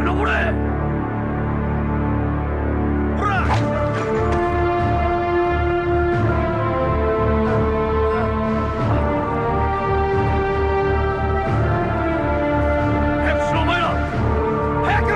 なこれ。ほら。早くしろお前ら。早く。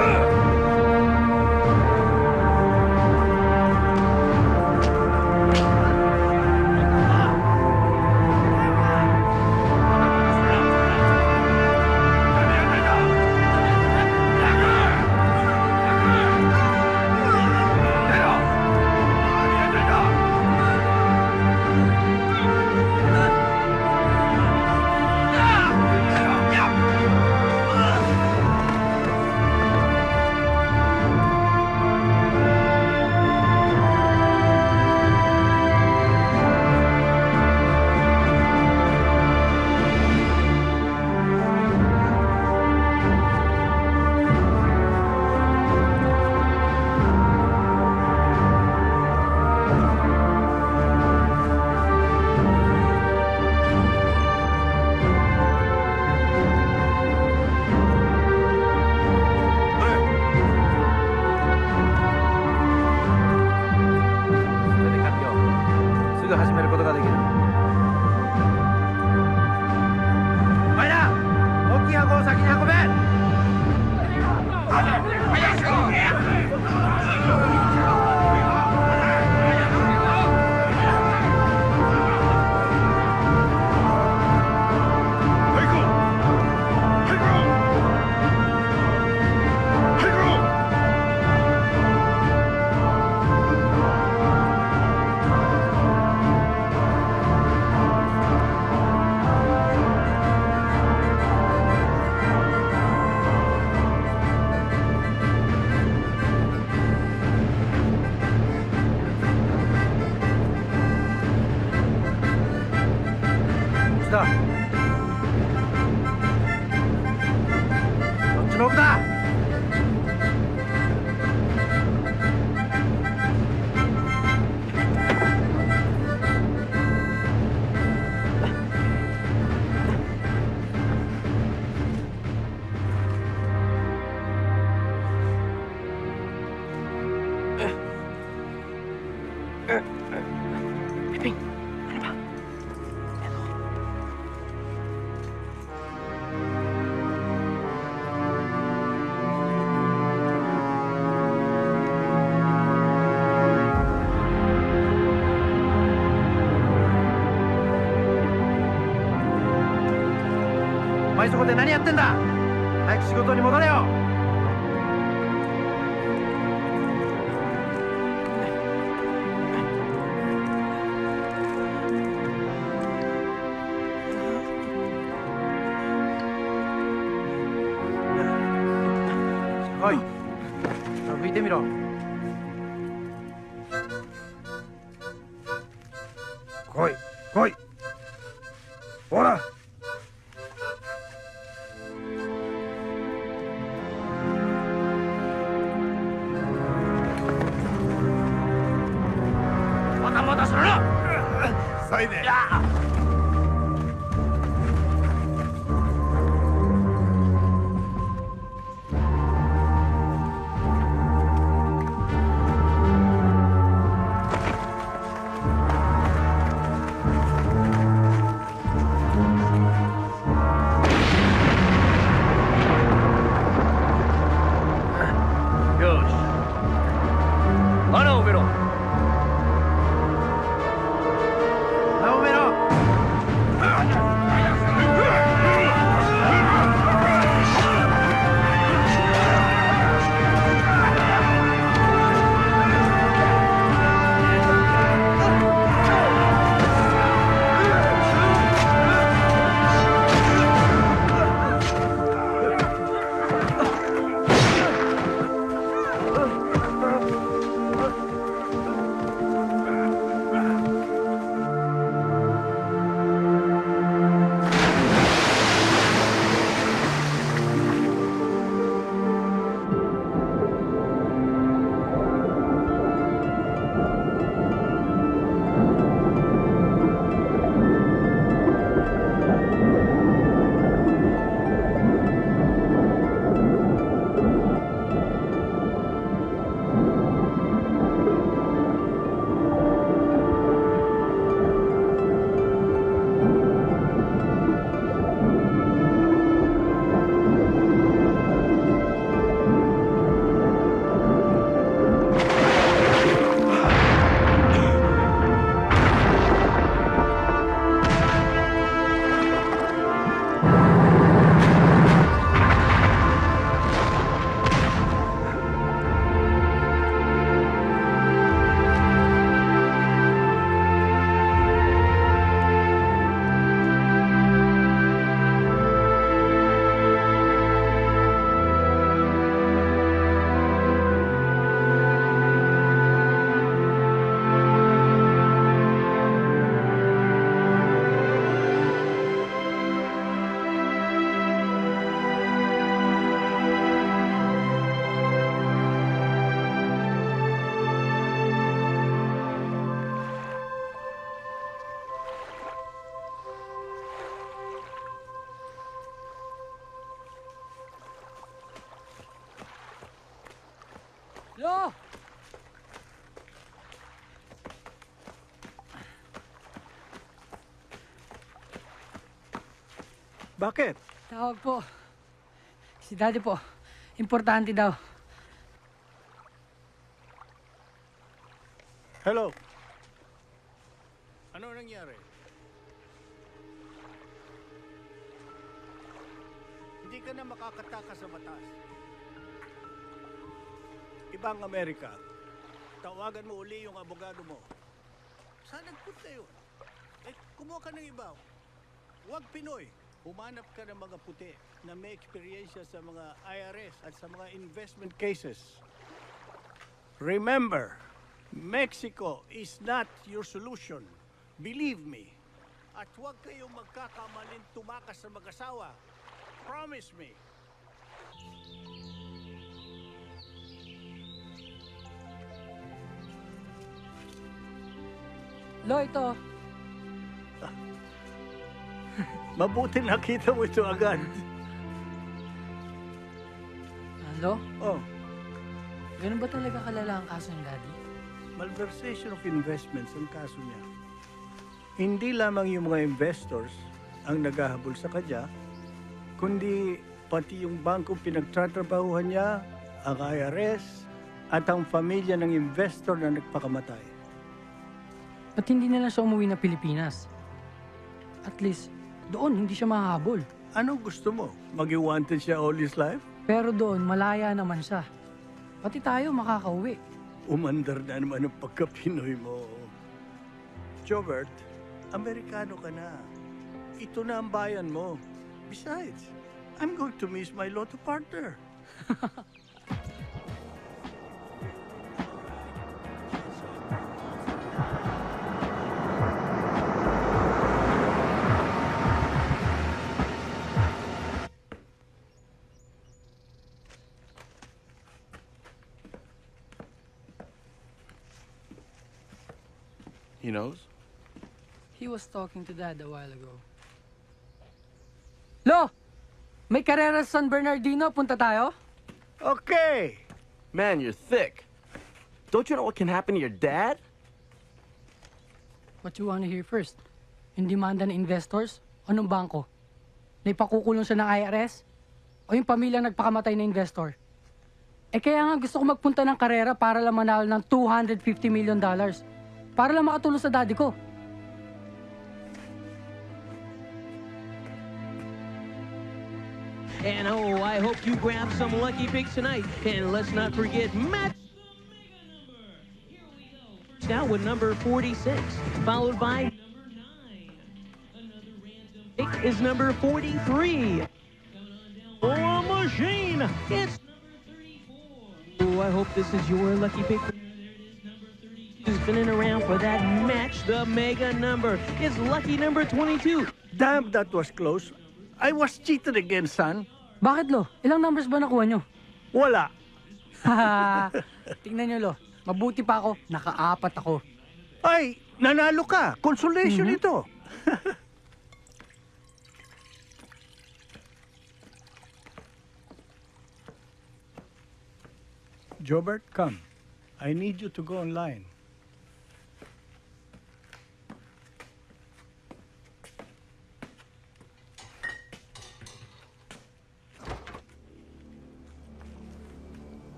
始めることができる。お前ら、大きい箱を先に運べ。だ。そっちの奥だ。ペピン、ano ba? O前そこで何やってんだ。早く仕事に戻れよ。おい、拭いてみろ。来い来い、ほら。またするな。さいね。よし、穴を埋めろ。穴を埋めろ。Lo! Bakit? Tawag po. Si Daddy po. Importante daw. Hello. Ano nangyari? Hindi ka na makakataka sa batas. Ibang Amerika, tawagan mo uli yung abogado mo. Saan nagpunta yun? Kumuha ka ng iba. Huwag Pinoy. Humanap ka ng mga puti na may eksperyensya sa mga IRS at sa mga investment cases. Remember, Mexico is not your solution. Believe me. At huwag kayong magkakamaling tumakas sa mag-asawa. Promise me. Lo, ito. Mabuti nakita mo ito agad. Lo, Oh, ganun ba talaga kalala ang kaso ni Daddy? malversation of investments ang kaso niya. Hindi lamang yung mga investors ang naghahabol sa kanya, kundi pati yung bangkong pinagtatrabahuhan niya, ang IRS, at ang pamilya ng investor na nagpakamatay. Ba't hindi na lang siya umuwi na Pilipinas? At least, doon hindi siya mahahabol. Anong gusto mo? Mag-wanted siya all his life? Pero doon, malaya naman siya. Pati tayo makakauwi. Umandar na naman ang pagka-Pinoy mo. Jobert, Amerikano ka na. Ito na ang bayan mo. Besides, I'm going to miss my lotto partner. He knows? He was talking to Dad a while ago. Lo! May karera sa San Bernardino. Punta tayo? Okay. Man, you're thick. Don't you know what can happen to your dad? What you wanna hear first? Yung demanda ng investors? O ng bangko? Na ipakukulong siya ng IRS? O yung pamilyang nagpakamatay na investor? Eh kaya nga gusto ko magpunta ng karera para lang manalo ng $250 million. Para lang makatulong sa daddy ko. And oh, I hope you grab some lucky picks tonight. And let's not forget Matt. Now with number 46, followed by number 9. Another random pick is number 43. Oh, a machine! It's number 34. Oh, I hope this is your lucky pick. Spinning around for that match the mega number. It's lucky number 22. Damn, that was close. I was cheated again, son. Bakit, Lo? Ilang numbers ba nakuha nyo? Wala. Tingnan nyo, Lo. Mabuti pa ako. Naka-4 ako. Ay, nanalo ka. Consolation ito. Jobert, come. I need you to go online.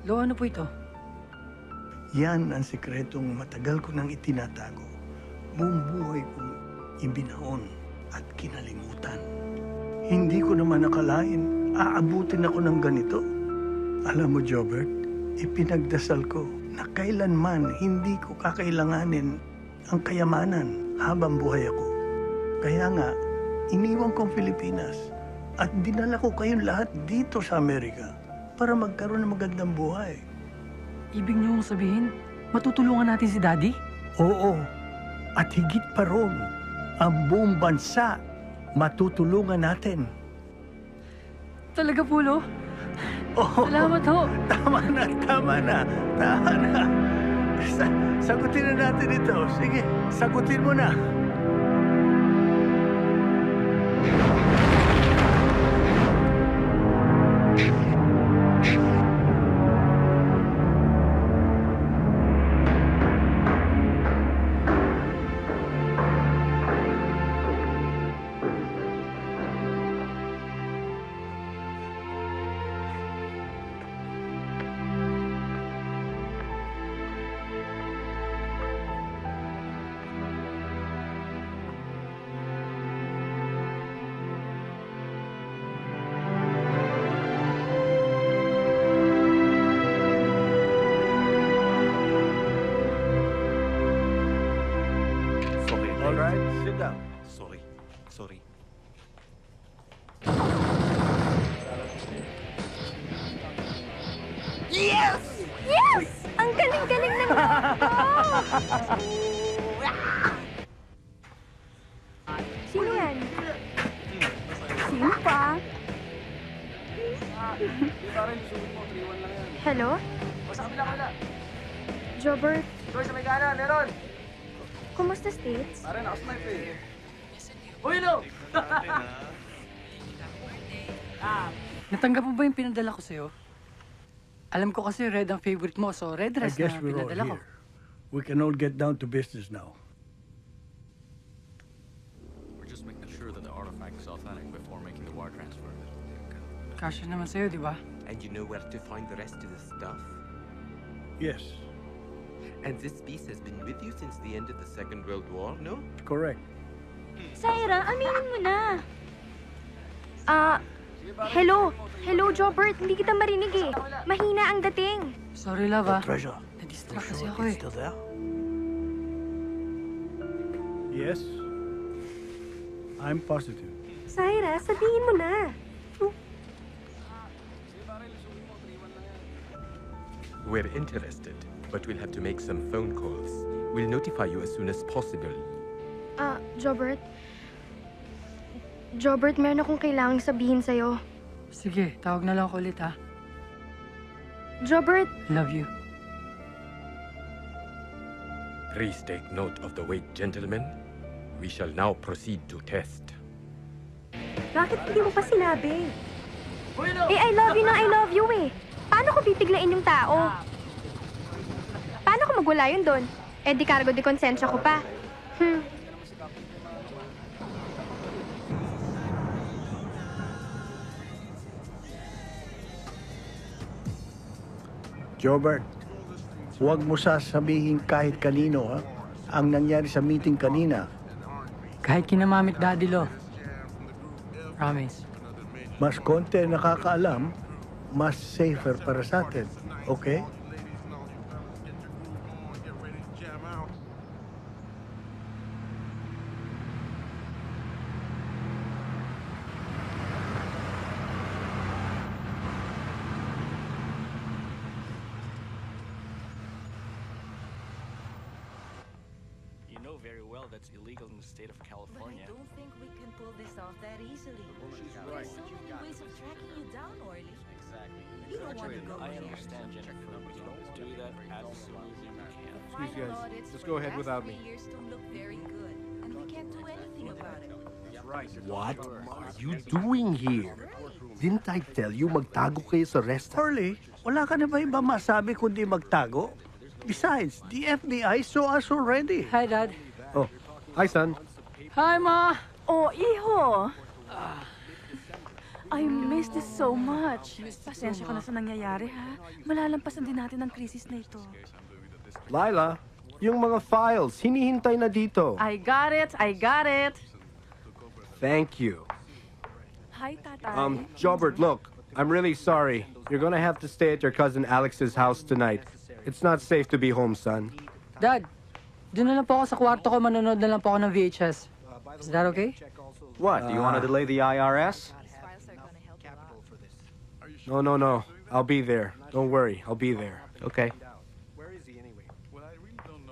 Lo, ano po ito? Yan ang sikretong matagal ko nang itinatago. Buong buhay kong ibinaon at kinalimutan. Hindi ko naman nakalain, aabutin ako ng ganito. Alam mo, Jobert, ipinagdasal ko na kailanman hindi ko kakailanganin ang kayamanan habang buhay ako. Kaya nga, iniwan ko ang Pilipinas at dinala ko kayong lahat dito sa Amerika para magkaroon ng magandang buhay. Ibig nyo sabihin, matutulungan natin si Daddy? Oo, at higit pa ron, ang buong bansa matutulungan natin. Talaga po, Lo? Oo, Salamat ho. tama na, tama na, tama na. Sagutin na natin ito. Sige, sagutin mo na. Sit down. Sorry. Sorry. Yes! Ang galing-galing ng Sino yan? Sino pa? Hello? Jobert? Sa may kanan, meron! Kumusta, States? Pare, nakasnipe eh. Uy, no! Natanggap mo ba yung pinadala ko sa'yo? Alam ko kasi red ang favorite mo, so red I dress guess na we're all pinadala ko. here. We can all get down to business now. We're just making sure that the artifact is authentic before making the wire transfer. Kasya naman sa'yo, di ba? And you know where to find the rest of the stuff? Yes, And this piece has been with you since the end of the Second World War, no? correct. Saira, aminin mo na. Hello? Hello, Jobert. Hindi kita marinig eh. Mahina ang dating. Sorry, love, ah. Treasure. Na-distract kasi ako eh. Still there? Yes. I'm positive. Saira, sabihin mo na. We're interested, but we'll have to make some phone calls. We'll notify you as soon as possible. Jobert? Jobert, meron akong kailangang sabihin sa'yo. Sige, tawag na lang ako ulit, ah. Jobert, Love you. Please take note of the weight, gentlemen. We shall now proceed to test. bakit hindi mo pa sinabi? I love you na I love you eh. Paano ko bibiglain yung tao? Paano ko magwala yun doon? Di cargo de konsensya ko pa. Jobert, huwag mo sasabihin kahit kanino, ha? Ang nangyari sa meeting kanina. Kahit kinamamit Daddy Lo. Promise. Mas konti ang nakakaalam, mas safer para sa atin. Okay? You know very well that's illegal in the state of But I California. don't think we can pull this off that easily. There's so many ways of tracking you down, Orly. Exactly. You don't want to go I there. understand, Jennifer. We can do that absolutely we can. Final audits Just for go the ahead last without 3 me. years don't look very good, and we can't do anything about it. What are you doing here? Didn't I tell you magtago kayo sa restaurant? Orly, wala ka na ba iba masabi kundi magtago? Besides, the FBI saw us already. Hi, Dad. Oh, hi son. Hi, Ma! Oh, iho! I miss this so much. Pasensya ka na sa nangyayari, ha? Malalampasan din natin ang krisis na ito. Lila, yung mga files, hinihintay na dito. I got it! I got it! Thank you. Hi, tatay. Jobert, look, I'm really sorry. You're gonna have to stay at your cousin Alex's house tonight. It's not safe to be home, son. Dad, doon na lang po ako sa kwarto ko, manonood na lang po ako ng VHS. Is that okay? What, do you want to delay the IRS? No. I'll be there. Don't worry, I'll be there. Okay.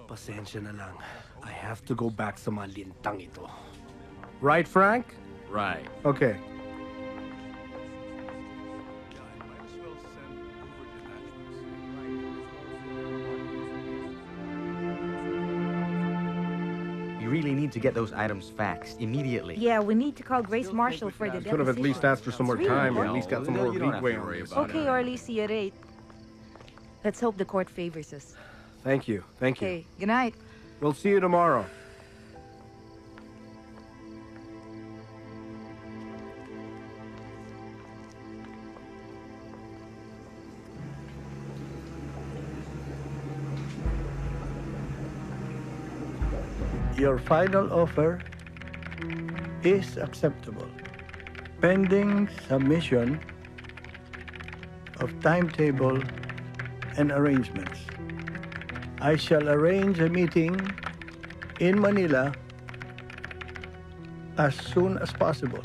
Pasensya na lang. I have to go back sa mga lintang ito. Right, Frank? Right. Okay. We really need to get those items faxed immediately. Yeah, we need to call Grace Marshall for the Could have at least asked for some more time, or at least got some more You don't have to leeway on worry this. about it. Okay, Orly, see you late. Let's hope the court favors us. Thank you. Thank you. Okay, good night. We'll see you tomorrow. Your final offer is acceptable, pending submission of timetable and arrangements. I shall arrange a meeting in Manila as soon as possible.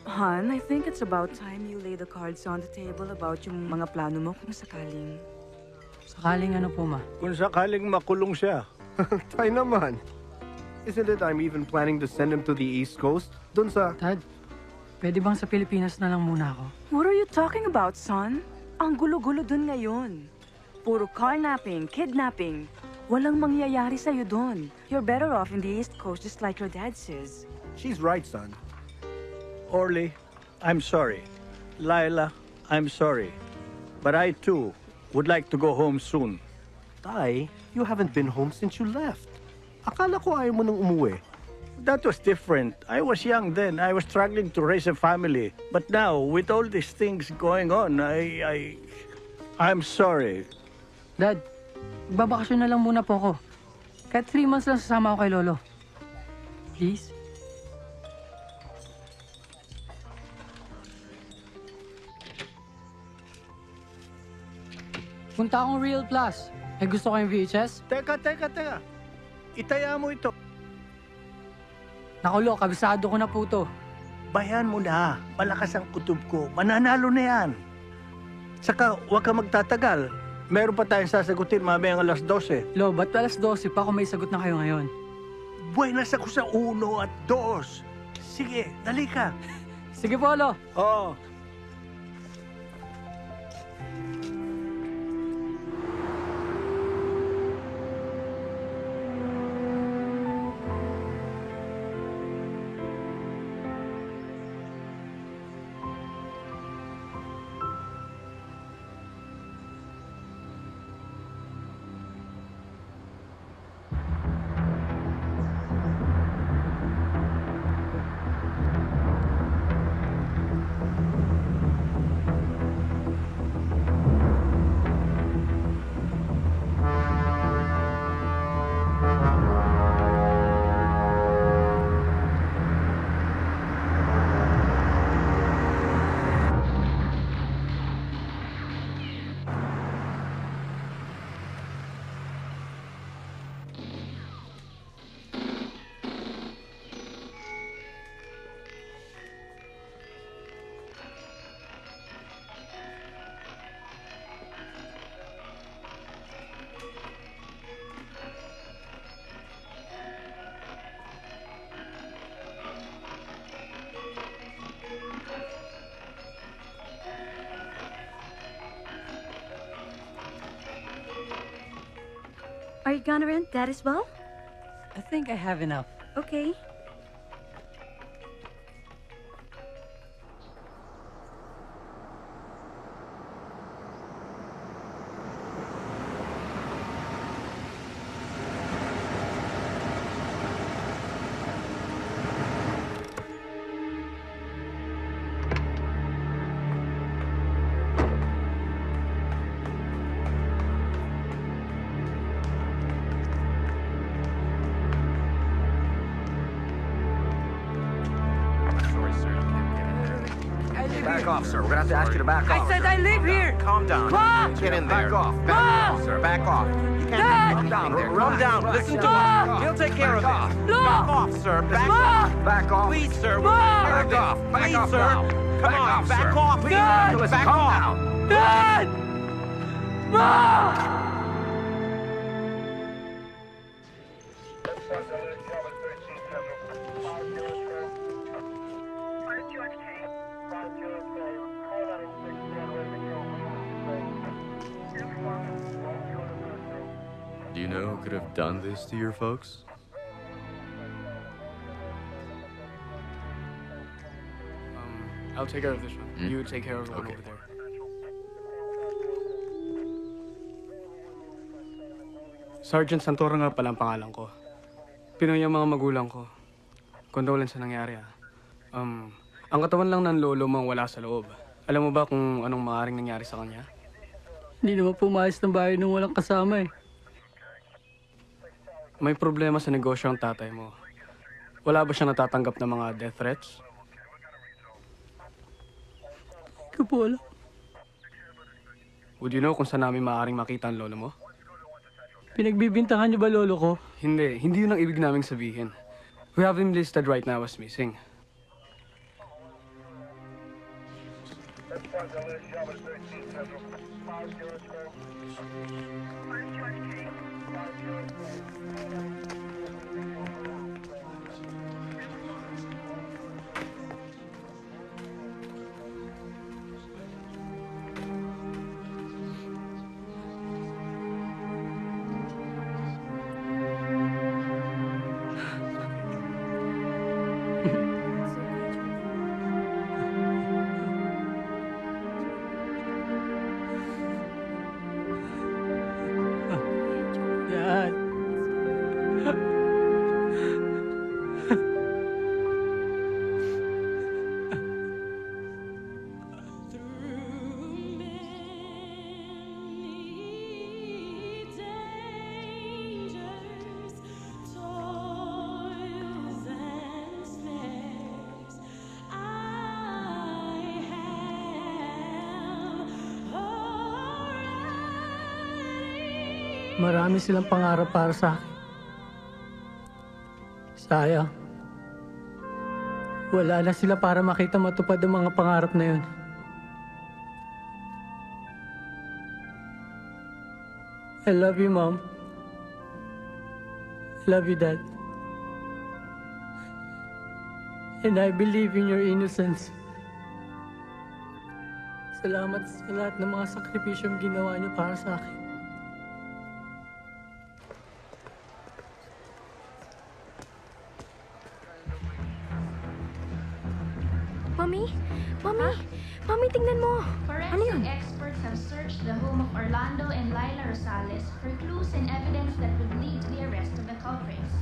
Han, I think it's about time you lay the cards on the table about yung mga plano mo kung sakaling... Sakaling ano po, ma? Kung sakaling makulong siya. Tay naman. Isn't it I'm even planning to send him to the East Coast? Dun sa... Dad, pwede bang sa Pilipinas na lang muna ako? What are you talking about, son? Ang gulo-gulo dun ngayon. Puro carnapping, kidnapping. Walang mangyayari sa'yo dun. You're better off in the East Coast just like your dad says. She's right, son. Orly, I'm sorry. Lila, I'm sorry. But I too would like to go home soon. Tay, you haven't been home since you left. Akala ko ayaw mo nang umuwi. That was different. I was young then. I was struggling to raise a family. But now, with all these things going on, I'm sorry. Dad, magbabakasyon na lang muna po ako. Kahit 3 months lang sasama ako kay Lolo. Please? Punta akong Real Plus. Eh, gusto ko yung VHS? Teka. Itaya mo ito. Naku, Lo, kabisado ko na po to. Bayan mo na. Malakas ang kutob ko. Mananalo na yan. Saka, huwag ka magtatagal. Meron pa tayong sasagutin mamayang alas 12. Lo, ba't alas 12 pa kung may sagot na kayo ngayon? Buenas ako sa 1 at 2. Sige, dali ka. Sige po, Lo. Oo. Are you gonna rent that as well? I think I have enough. Okay. Back off, sir. We're gonna have to ask you to back off. I said I live here! Calm down. Mom! Get in there. Back off. Back Mom! off, sir. Back off. You can't Dad! calm down there. Calm down. Listen to Mom! us. He'll take care of Back this. off. Look! Back off, sir. Back Mom! off. Back off. Please, sir. Mom! Back off. Back Please, off sir. now. Come Back on. off, Back sir. off. Please, Dad! Nicholas, Back calm off. down. Dad! Mom! Do you know who could have done this to your folks? I'll take care of this one. Hmm? You take care of the one Okay. over there. Sergeant Santoro nga pala ang pangalan ko. Pinoy ang mga magulang ko. Condolence sa nangyari ang katawan lang ng lolo mo ang wala sa loob. Alam mo ba kung anong maaaring nangyari sa kanya? Hindi naman pumayos ng bahay nung walang kasama eh. May problema sa negosyo ang tatay mo. Wala ba siya natatanggap ng mga death threats? Hindi ko po alam. Would you know kung saan namin maaaring makita ang lolo mo? Pinagbibintangan niyo ba lolo ko? Hindi. Hindi yun ang ibig naming sabihin. We have him listed right now as missing. Dad. Marami silang pangarap para sa akin. Sayang. Wala na sila para makita matupad ang mga pangarap na yun. I love you, Mom. I love you, Dad. And I believe in your innocence. Salamat sa lahat ng mga sakripisyong ginawa niyo para sa akin. Mami? Mami? Mami, tingnan mo. Forensic experts have searched the home of Orlando and Lila Rosales for clues and evidence that would lead to the arrest of the culprits.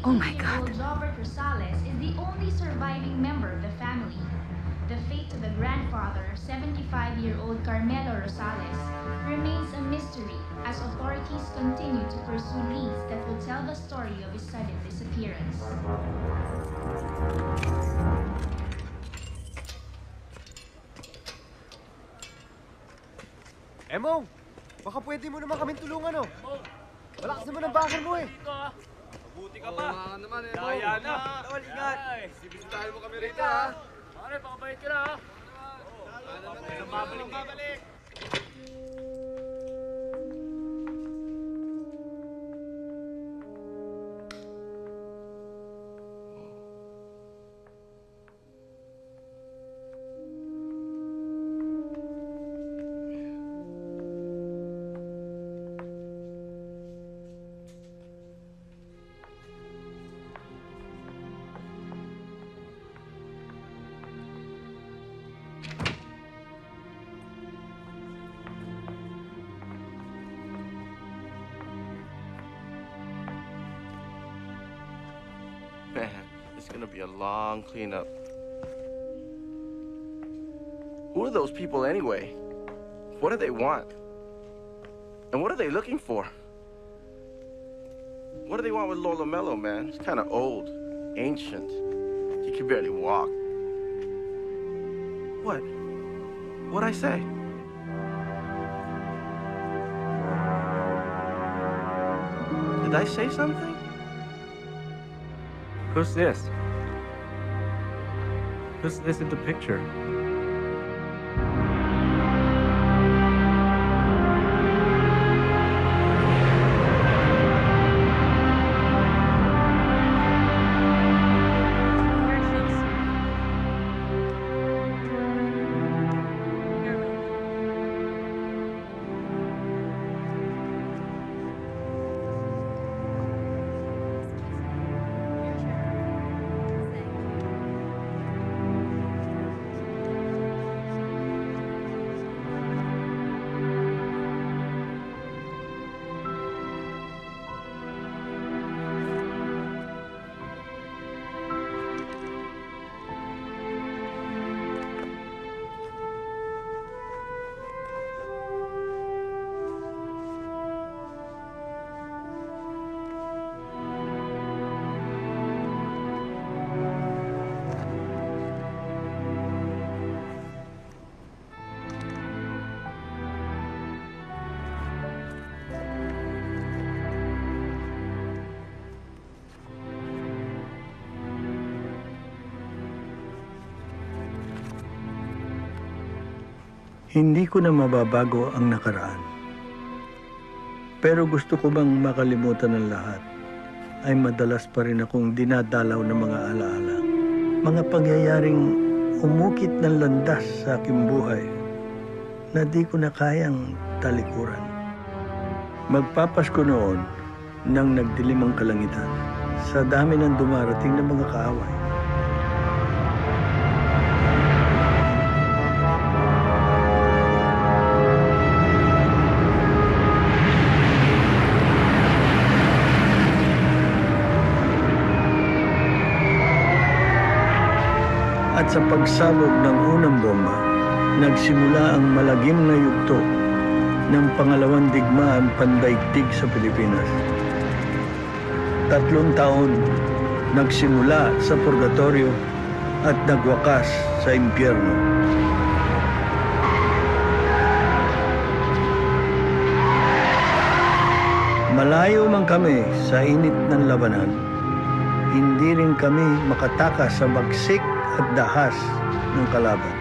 Oh my God. 18-year-old Robert Rosales is the only surviving member of the family. The fate of the grandfather, 75-year-old Carmelo Rosales, remains a mystery as authorities continue to pursue leads that will tell the story of his sudden disappearance. Emong, baka pwede mo naman kaming tulungan, oh. Malakas naman ang bakal mo, eh. Mabuti ka pa. Oo naman, Emong. Kaya na. Tawal, ingat. Sibisitahin mo kami rito, ha. Pare, pakabait ka na, ha. Babalik. Man, it's gonna be a long cleanup. Who are those people anyway? What do they want? And what are they looking for? What do they want with Lola Mello, man? He's kind of old, ancient. He can barely walk. What? What'd I say? Did I say something? Who's this? Who's this in the picture? Hindi ko na mababago ang nakaraan. Pero gusto ko bang makalimutan ng lahat, ay madalas pa rin akong dinadalaw ng mga alaala. Mga pangyayaring umukit ng landas sa aking buhay na di ko na kayang talikuran. Magpapasko noon nang nagdilim ang kalangitan sa dami ng dumarating na mga kaaway. At sa pagsabog ng unang bomba, nagsimula ang malagim na yugto ng pangalawang digmaan pandaigdig sa Pilipinas. 3 taon nagsimula sa purgatorio at nagwakas sa impyerno. Malayo man kami sa init ng labanan, hindi rin kami makatakas sa bagsik at dahas ng kalaban.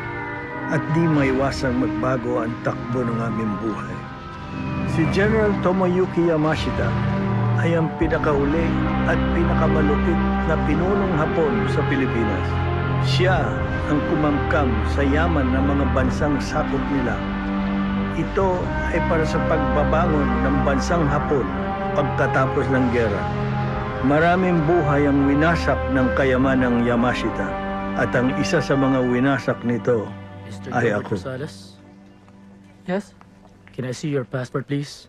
At di maiwasang magbago ang takbo ng aming buhay. Si General Tomoyuki Yamashita ay ang pinakauli at pinakamalupit na pinunong Hapon sa Pilipinas. Siya ang kumamkam sa yaman ng mga bansang sakop nila. Ito ay para sa pagbabangon ng bansang Hapon pagkatapos ng gera. Maraming buhay ang winasak ng kayamanang Yamashita at ang isa sa mga winasak nito ay ako. Rosales, Yes? can I see your passport, please?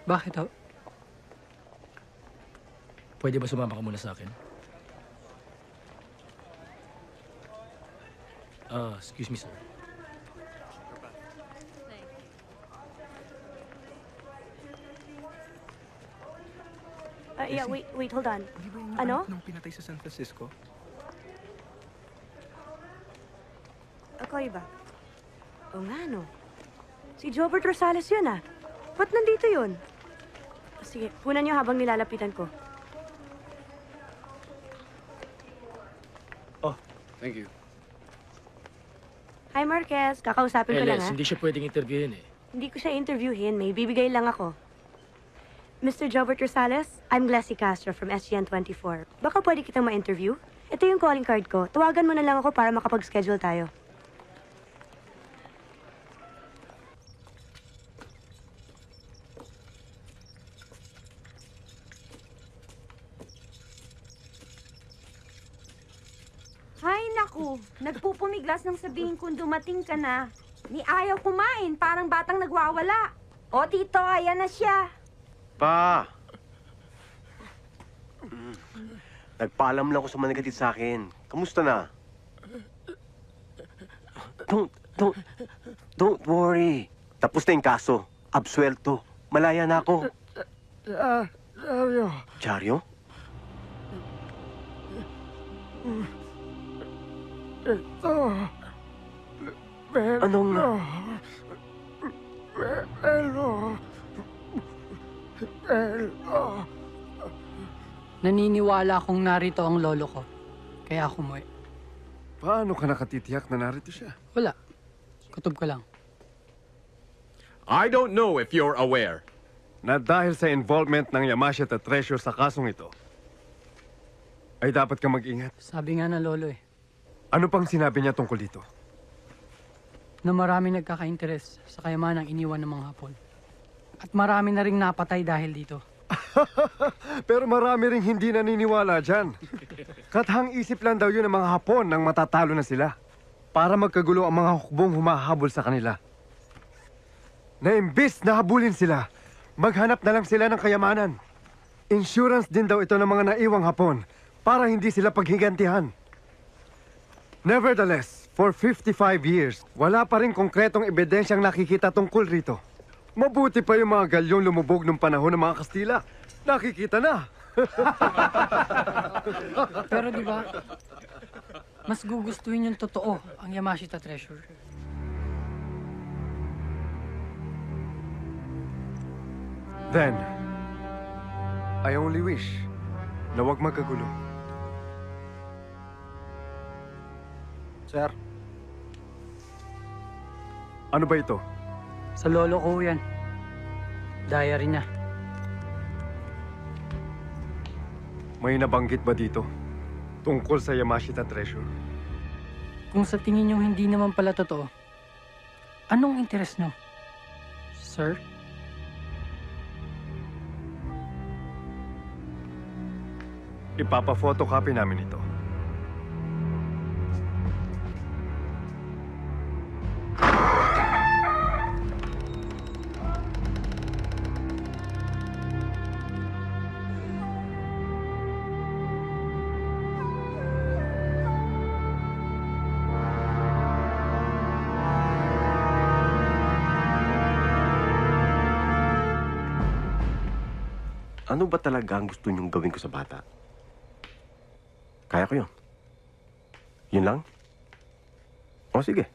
Bakit ho? Pwede ba sumama ka muna sa akin? Excuse me, sir. Yeah, wait, hold on. Ano? Nung pinatay sa San Francisco? I'll call you back. Oo nga, no. Si Jobert Rosales yun, ah. Ba't nandito yun? Sige, punan niyo habang nilalapitan ko. Oh, thank you. Hi, Marquez. Kakausapin ko lang, Les, ha? hindi siya pwedeng interviewin eh. Hindi ko siya interviewin. May bibigay lang ako. Mr. Jobert Rosales, I'm Glassy Castro from SGN24. Baka pwede kitang ma-interview? Ito yung calling card ko. Tawagan mo na lang ako para makapag-schedule tayo. Hay naku, nagpupumiglas nang sabihin kung dumating ka na. Ni ayaw kumain, parang batang nagwawala. O tito, ayan na siya. Pa! Nagpaalam lang ako sa mga nagatid sa akin. Kamusta na? Don't worry. Tapos na yung kaso. Absuelto. Malaya na ako. Dario. Diaryo? Ito. Anong... Naniniwala akong narito ang lolo ko. Kaya ako umuwi. Paano ka nakatitiyak na narito siya? Wala. Kutob ko lang. I don't know if you're aware. Na dahil sa involvement ng Yamashita Treasure sa kasong ito, ay dapat ka mag-ingat. Sabi nga ng lolo eh, Ano pang sinabi niya tungkol dito? na marami nagkaka-interes sa kayamanang iniwan ng mga Hapon. At marami na ring napatay dahil dito. Pero marami ring hindi naniniwala dyan. Kathang isip lang daw yun ng mga Hapon nang matatalo na sila. Para magkagulo ang mga hukbong humahabol sa kanila. Na imbis na habulin sila, maghanap na lang sila ng kayamanan. Insurance din daw ito ng mga naiwang Hapon para hindi sila paghigantihan. Nevertheless, for 55 years, wala pa rin konkretong ebidensyang nakikita tungkol rito. Mabuti pa yung mga galyong lumubog nung panahon ng mga Kastila. Nakikita na. Pero di ba, mas gugustuhin yung totoo ang Yamashita Treasure. Then, I only wish na huwag magkagulo. Sir? Ano ba ito? Sa lolo ko yan. Diary niya. May nabanggit ba dito? Tungkol sa Yamashita Treasure? Kung sa tingin niyo hindi naman pala totoo, anong interest niyo, sir? Ipapa-photocopy namin ito. Ano ba talaga ang gusto niyong gawin ko sa bata? Kaya ko yun. Yun lang? O sige.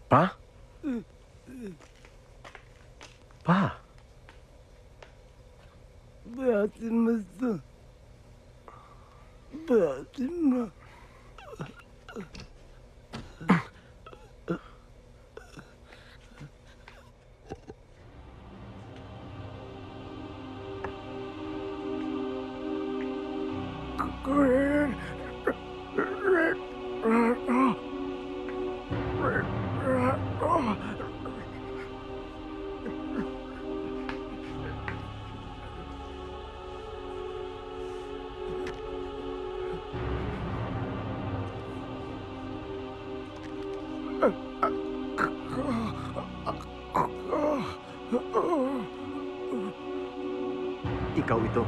Pa? Pa? Bayatin mo ito. Bayatin mo. Ikaw ito.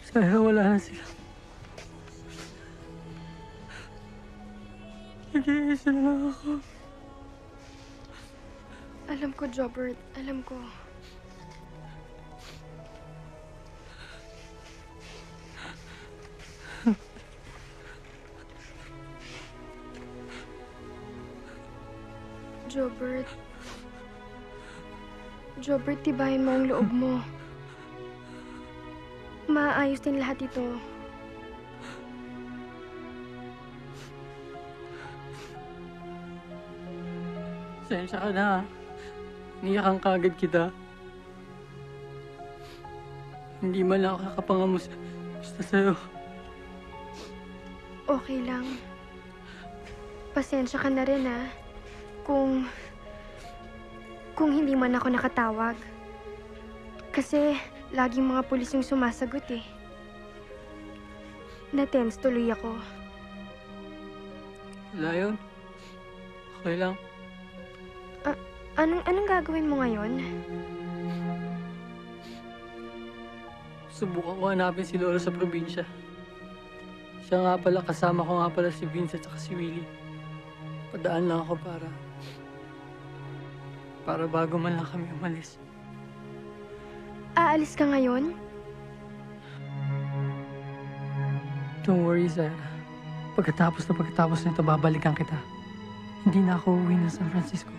Sana wala na sila. Nag-iisa na lang ako. Alam ko, Jobert. Alam ko. Jobert. Jobert, tibayin mo ang loob mo. Maayos din lahat ito. Sensya ka na. Niyakan kagad kita. Hindi man lang ako kakapangamos. Basta sa'yo. Okay lang. Pasensya ka na rin, ha? Kung hindi man ako nakatawag. Kasi laging mga pulis yung sumasagot eh. Na-tense tuloy ako. Wala yun. Okay lang. Anong gagawin mo ngayon? Subukan ko hanapin si Lolo sa probinsya. Siya nga pala, kasama ko nga pala si Vincent at si Willie. Padaan lang ako para bago man lang kami umalis. Aalis ka ngayon? Don't worry, Sarah. Pagkatapos nito, babalikan kita. Hindi na ako uuwi ng San Francisco.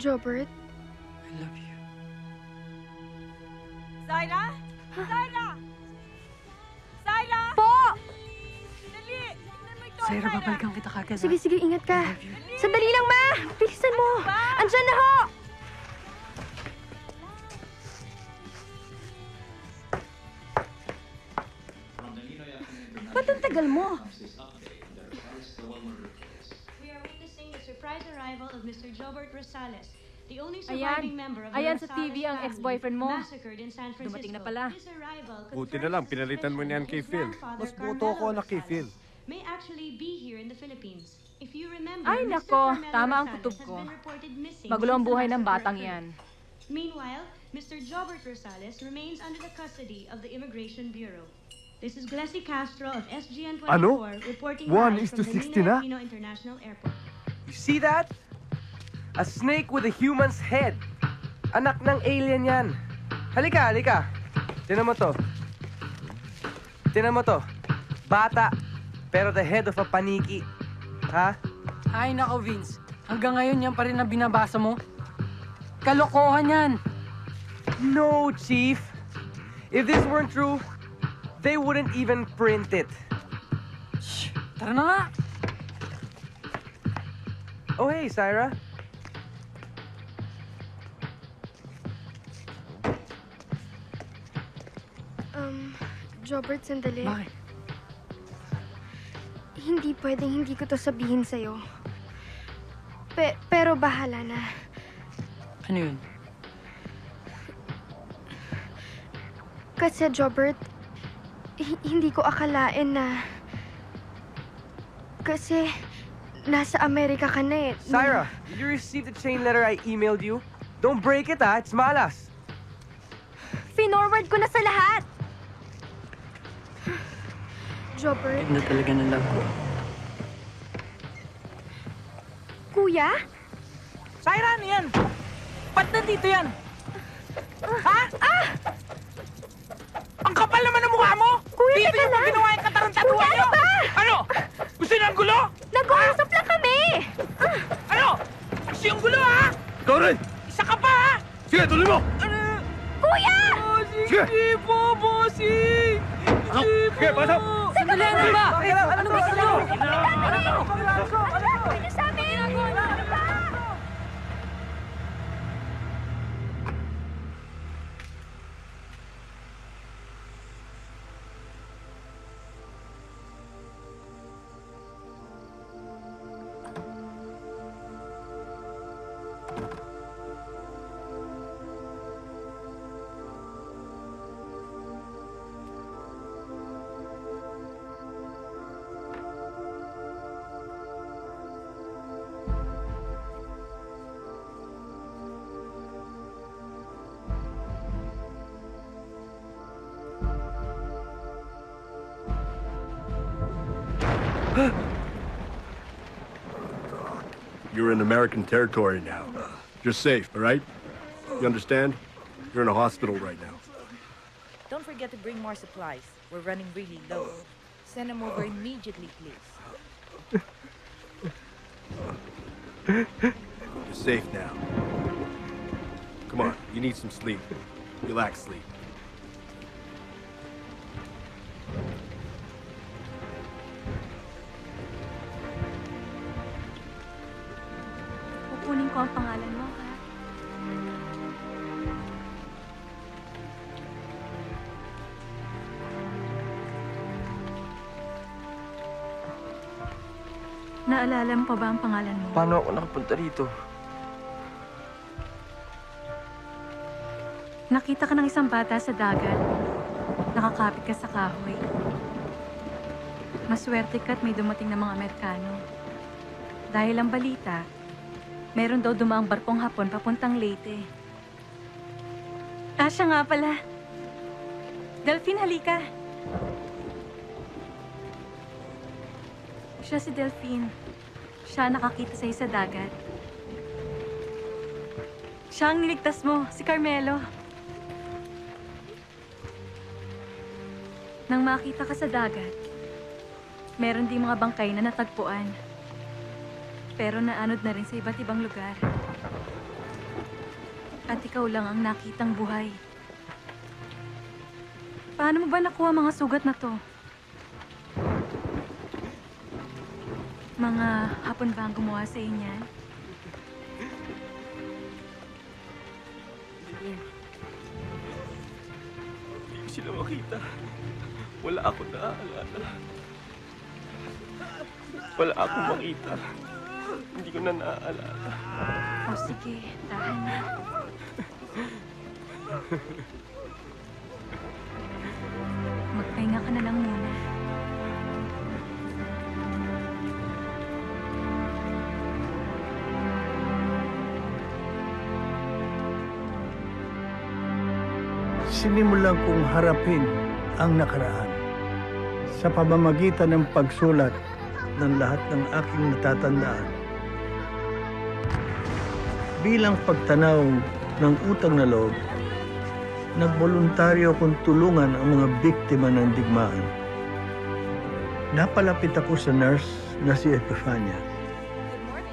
Jobert? I love you. Zaira? Zaira! Zaira! Po! Dali! Tingnan mo ito, Sarah, babalikan kita kagad. Sige, ingat ka. Sandali lang, Ma! Bilisan mo! Andyan na ho! Ba't ang tagal mo? We are witnessing the surprise arrival of Mr. Jobert Rosales, the only Ayan. surviving member of the Ayan sa Rosales TV ang family ex-boyfriend mo. massacred in San Francisco. Dumating na pala. His arrival Buti na lang, pinalitan mo niyan kay Phil. Mas boto ko na kay Phil. may actually be here in the Philippines. If you remember, Ay, Mr. nako. Carmelo Tama ang Rosales kutob has ko. been reported missing Magulo ang since the buhay ng massacre batang occurred. yan. Meanwhile, Mr. Jobert Rosales remains under the custody of the Immigration Bureau. This is Glessy Castro of SGN 24 Ano? reporting 1 live is to from the 60 na? Ninoy Aquino International Airport. You see that? A snake with a human's head. Anak ng alien yan. Halika, halika. Tinan mo to. Tinan mo to. Bata, pero the head of a paniki. Ha? Ay, nako, Vince. Hanggang ngayon yan pa rin ang binabasa mo. Kalokohan yan. No, Chief. If this weren't true, they wouldn't even print it. Shh! Tara na nga! Oh, hey, Syra. Jobert, sandali. Bakit? Hindi pwedeng hindi ko to sabihin sa'yo. Pero bahala na. Ano yun? Kasi, Jobert, hindi ko akalain na... Kasi, nasa Amerika ka na eh. Syra, did you receive the chain letter I emailed you? Don't break it, ah. It's malas. Finorward ko na sa lahat! Jobert, Ganda talaga ng love ko. kuya? Syra, ano yan? Ba't nandito yan? Ha? Ang kapal naman ng mukha mo! Kuya, Dito teka yung lang! ginawa yung katarantatuan Kuya, nyo! ano ba? Ano? Gusto nyo ang gulo? Nag-uusap lang kami! Ano? Gusto yung gulo, ha? Ikaw rin! Isa ka pa, ha? Sige, tuloy mo! Kuya! Sige! Tipo, bossing! Ano? Sige, pasok! Sandali, ano ba? Anong gusto nyo? Ano sabi? Ano ba? You're in American territory now. You're safe, all right? You understand? You're in a hospital right now. Don't forget to bring more supplies. We're running really low. Send them over immediately, please. You're safe now. Come on, you need some sleep. Relax, sleep. Kukunin ko ang pangalan mo, ha? Naalala mo pa ba ang pangalan mo? Paano ako nakapunta rito? Nakita ka ng isang bata sa dagat. Nakakapit ka sa kahoy. Maswerte ka at may dumating na mga Amerikano. Dahil ang balita, meron daw dumaang barkong Hapon papuntang Leyte. Siya nga pala. Delphine, halika. Siya si Delphine. Siya ang nakakita sa'yo sa dagat. Siya ang niligtas mo, si Carmelo. Nang makita ka sa dagat, meron din mga bangkay na natagpuan. Pero naanod na rin sa iba't ibang lugar. At ikaw lang ang nakitang buhay. Paano mo ba nakuha mga sugat na to? Mga Hapon ba ang gumawa sa inyan? Hindi ko sila makita. Wala ako naaalala. Wala akong makita. Hindi ko na naaalala. O sige, tahan na. Magpahinga ka na lang muna. Sinimulan kong harapin ang nakaraan sa pamamagitan ng pagsulat ng lahat ng aking natatandaan. Bilang pagtanaw ng utang na loob, nagboluntaryo akong tulungan ang mga biktima ng digmaan. Napalapit ako sa nurse na si Epifania.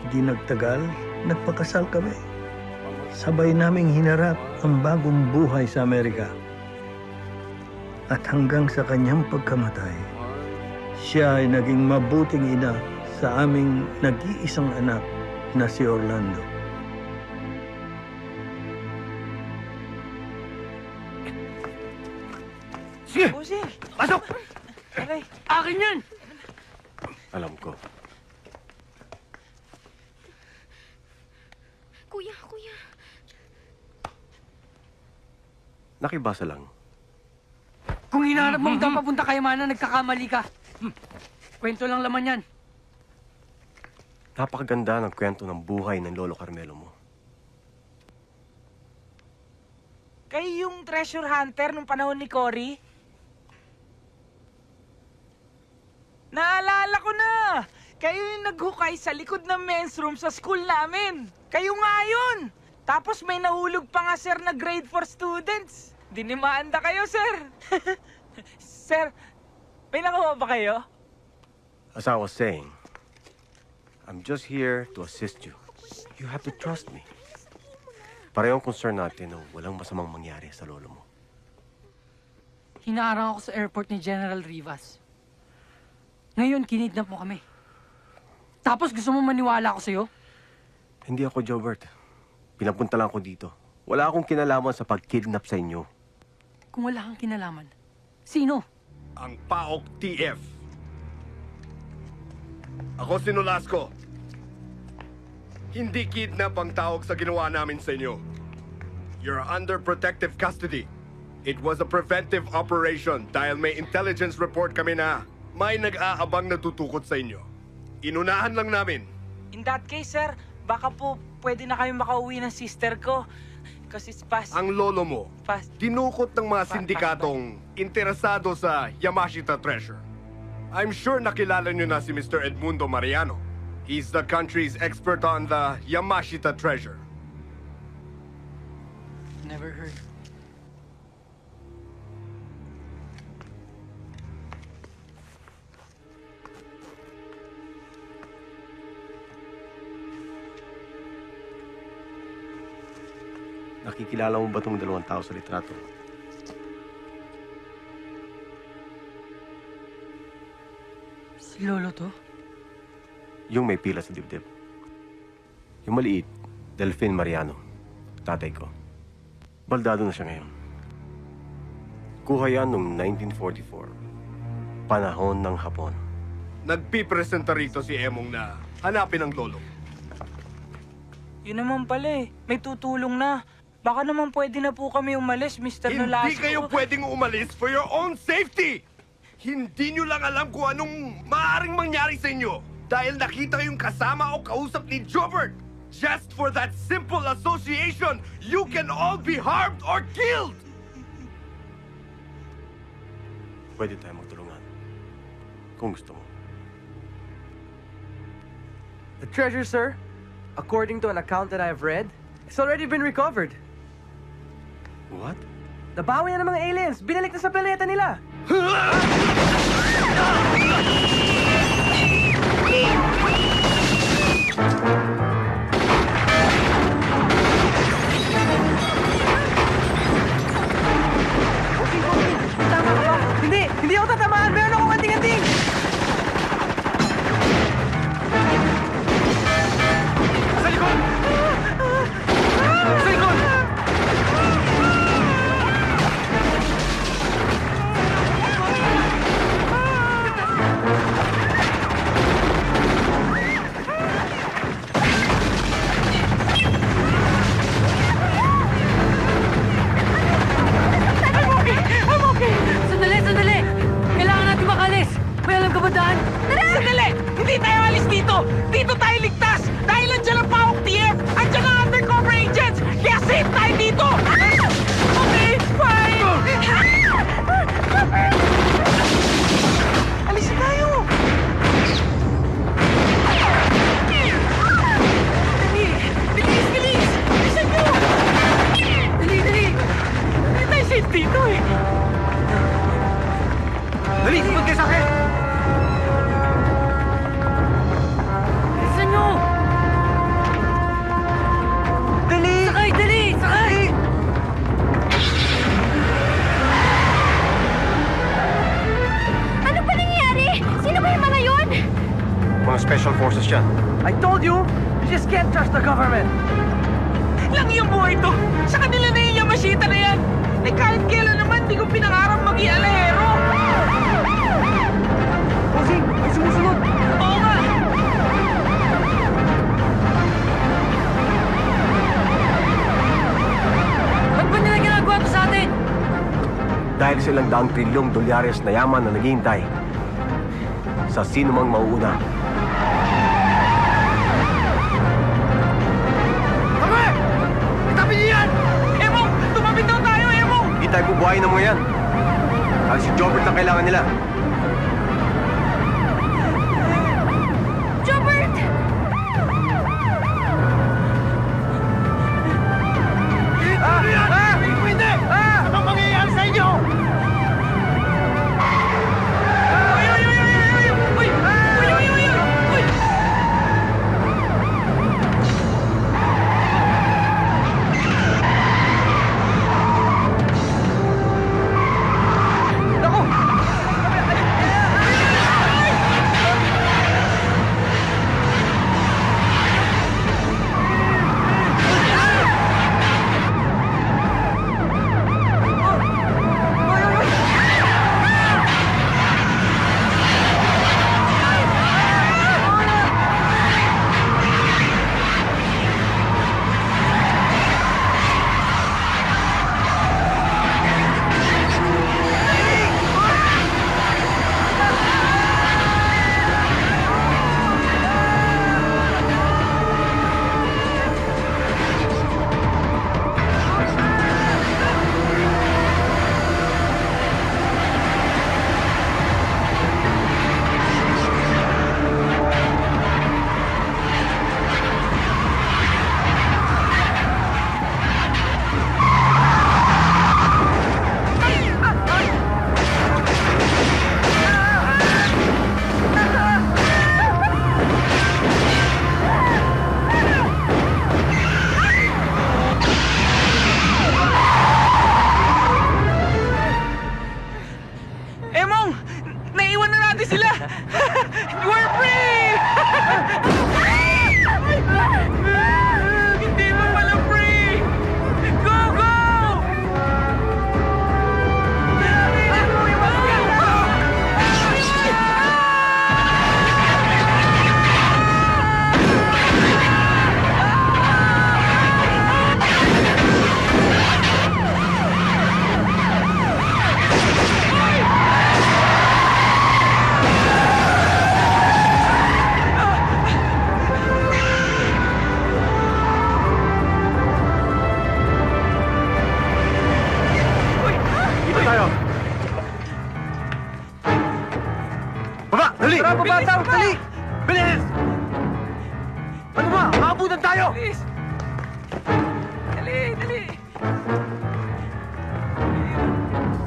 Di nagtagal, nagpakasal kami. Sabay naming hinarap ang bagong buhay sa Amerika. At hanggang sa kanyang pagkamatay, siya ay naging mabuting ina sa aming nag-iisang anak na si Orlando. Sige! Pasok! Aray! Akin yan! Alam ko. Kuya. Nakibasa lang. Kung hinahanap mo daw papunta kay Mana, nagkakamali ka. Kwento lang laman yan. Napakaganda ng kwento ng buhay ng Lolo Carmelo mo. Kayo yung treasure hunter nung panahon ni Cory? Naalala ko na! Kayo yung naghukay sa likod ng men's room sa school namin. Kayo nga yun! Tapos may nahulog pa nga, sir, na grade 4 students. Dinimanda kayo, sir. Sir, may nakuha ba kayo? As I was saying, I'm just here to assist you. You have to trust me. Parehong concern natin na walang masamang mangyari sa lolo mo. Hinaarang ako sa airport ni General Rivas. Ngayon, kinidnap mo kami. Tapos gusto mo maniwala ako sa'yo? Hindi ako Jobert. Pinapunta lang ako dito. Wala akong kinalaman sa pag-kidnap sa inyo. Kung wala kang kinalaman, sino? Ang PAOK TF. Ako si Nolasco. Hindi kidnap ang tawag sa ginawa namin sa inyo. You're under protective custody. It was a preventive operation dahil may intelligence report kami na may nag-aabang na tutukot sa inyo. Inunahan lang namin. In that case, sir, baka po pwede na kayo makauwi ng sister ko. Kasi past... Ang lolo mo, dinukot ng mga sindikatong interesado sa Yamashita Treasure. I'm sure nakilala niyo na si Mr. Edmundo Mariano. He's the country's expert on the Yamashita Treasure. Never heard. Nakikilala mo ba itong dalawang tao sa litrato? Si Lolo to? Yung may pila sa dibdib. Yung maliit, Delphine Mariano. Tatay ko. Baldado na siya ngayon. Kuha yan noong 1944. Panahon ng Hapon. Nagpipresenta rito si Emong na hanapin ang lolo. Yun naman pala eh. May tutulong na. Baka naman pwede na po kami umalis, Mr. Nolasco. Hindi kayo pwedeng umalis for your own safety! Hindi nyo lang alam kung anong maaaring mangyari sa inyo dahil nakita kayong kasama o kausap ni Jobert. Just for that simple association, you can all be harmed or killed! Pwede tayo magtulungan. Kung gusto mo. The treasure, sir, according to an account that I have read, it's already been recovered. What? Nabawi na ng mga aliens. Binalik na sa planeta nila. Tama ka ba? Hindi ako tatamaan. Meron akong anting-anting. Sa likod! Sa likod! safe dito eh. Dali, sumunod kayo sa akin! Bilisan nyo! Dali! Sakay, dali! Sakay! Ano pa nangyayari? Sino ba yung mga yun? Mga special forces yan. I told you, you just can't trust the government. Lang yung buhay to. Sa kanila na yung Yamashita na yan. Eh kahit kailan naman, di ko pinangarap maging alahero. Bossing, may sumusunod! Oo nga! Ba't ba nila ginagawa to sa atin? Dahil sa ilang daang trilyong dolyares na yaman na naghihintay sa sino mang mauuna. Kami! Itabi niyo yan! Emong! Tumapit daw tayo, Emong! Hindi tayo bubuhayin ng mga yan. Dahil si Jobert na kailangan nila. Jobert! Hindi! Anong mangyayari sa inyo? Emong! Naiwan na natin sila! We're free! Hindi mo pala free! Go, go! Dito tayo! Baba! Dali! Tara, baba tayo! Dali! Bilis! Ano ba? Maabutan tayo! Please! Dali, dali!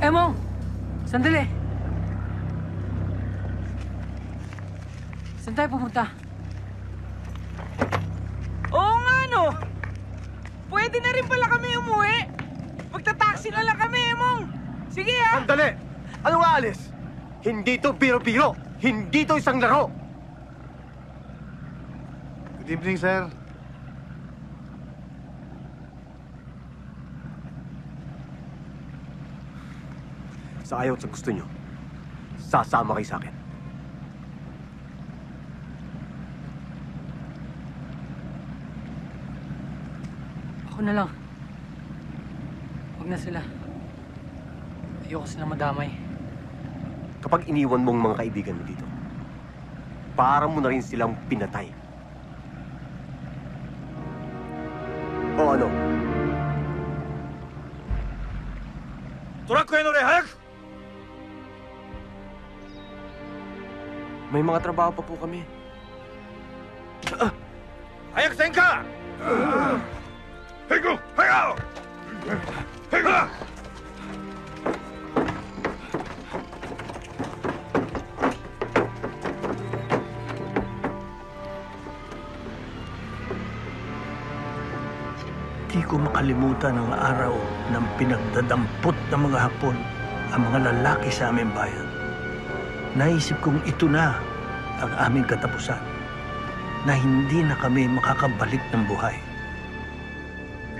Emong! Sandali! Saan tayo pupunta? Oo nga, no! Pwede na rin pala kami umuwi! Magta-taxi na lang kami, Emong! Sige, ha? Sandali! Anong aalis? Hindi to biro-biro! Hindi to isang laro! Good evening, sir. Sa ayaw at sa gusto nyo, sasama kayo sa akin. Ako na lang. Huwag na sila. Ayoko silang madamay. Kapag iniwan mong mga kaibigan mo dito, para mo na rin silang pinatay. O ano? Turak ko yan, hayak! May mga trabaho pa po kami. Hayak Senka! Hego! Hayaw! Hego! ko makalimutan ang araw ng pinagdadampot ng mga Hapon ang mga lalaki sa aming bayan. Naisip kong ito na ang aming katapusan, na hindi na kami makakabalik ng buhay.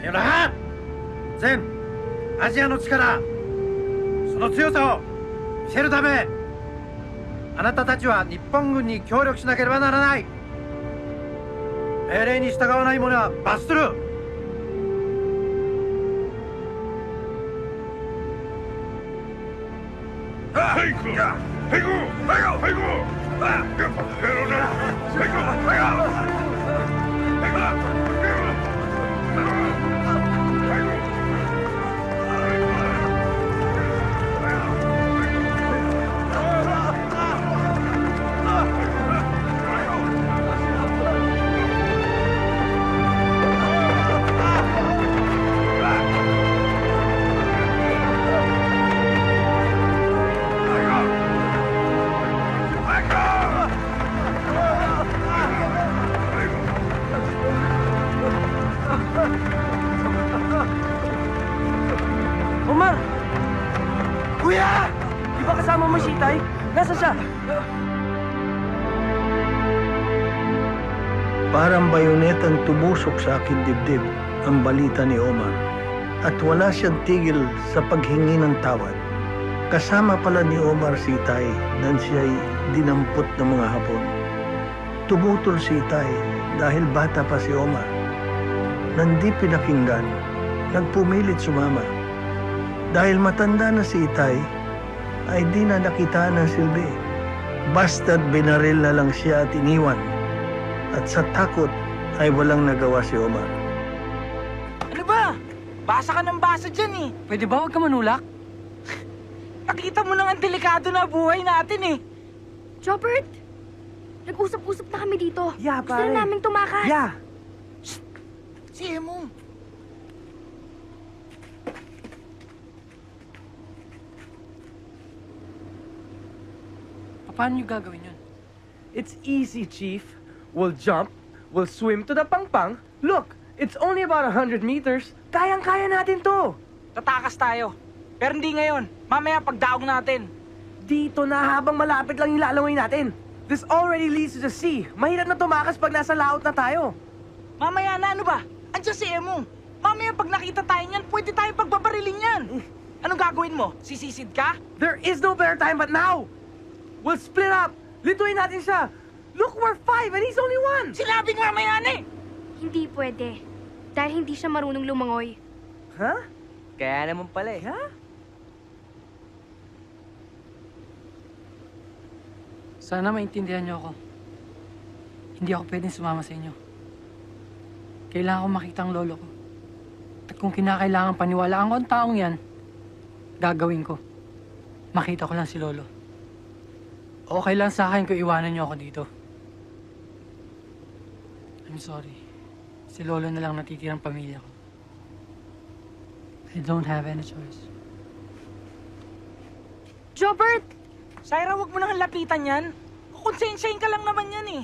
Kayo lahat! Zen! Asiaの力! その強さを見せるため、あなたたちは日本軍に協力しなければならない。命令に従わない者は罰する。Omar! Kuya! Di ba kasama mo si Itay? Nasaan siya? Parang bayonetang tumusok sa akin dibdib ang balita ni Omar. At wala siyang tigil sa paghingi ng tawad. Kasama pala ni Omar si Itay nang siya'y dinampot ng mga Hapon. Tumutol si Itay dahil bata pa si Omar. Nang di pinakinggan, nagpumilit sumama. Dahil matanda na si Itay, ay di na nakita ng silbi. Basta't binaril na lang siya at iniwan. At sa takot ay walang nagawa si Omar. Ano ba? Basa ka ng basa dyan eh. Pwede ba huwag ka manulak? Nakita mo nang ang delikado na buhay natin eh. Jobert! Nag-usap-usap na kami dito. Yeah, Gusto na namin tumakas. Yeah. Shh! Si Emong. Paano nyo gagawin yun? It's easy, Chief. We'll jump, we'll swim to the pangpang. Look, it's only about 100 meters. Kayang-kaya natin to. Tatakas tayo. Pero hindi ngayon. Mamaya pagdaog natin. Dito na habang malapit lang yung lalaway natin. This already leads to the sea. Mahirap na tumakas pag nasa laot na tayo. Mamaya na, ano ba? Andiyan si Emong. Mamaya pag nakita tayo niyan, pwede tayo pagbabarilin yan. Anong gagawin mo? Sisisid ka? There is no better time but now. We'll split up. Lituin natin siya. Look, we're 5 and he's only 1. Sinabing mamaya na eh. Hindi pwede. Dahil hindi siya marunong lumangoy. Ha? Kaya naman pala eh, ha? Sana maintindihan niyo ako. Hindi ako pwedeng sumama sa inyo. Kailangan ko makita ang lolo ko. At kung kinakailangan paniwalaan ko ang taong yan, gagawin ko. Makita ko lang si lolo. Okay lang sa akin kung iwanan niyo ako dito. I'm sorry. Si lolo na lang natitirang pamilya ko. I don't have any choice. Jobert! Syra, wag mo nang lapitan yan. Kukonsensyahin ka lang naman yan eh.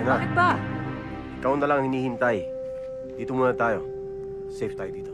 Bakit ba? Ikaw na lang hinihintay. Dito muna tayo. Safe tayo dito.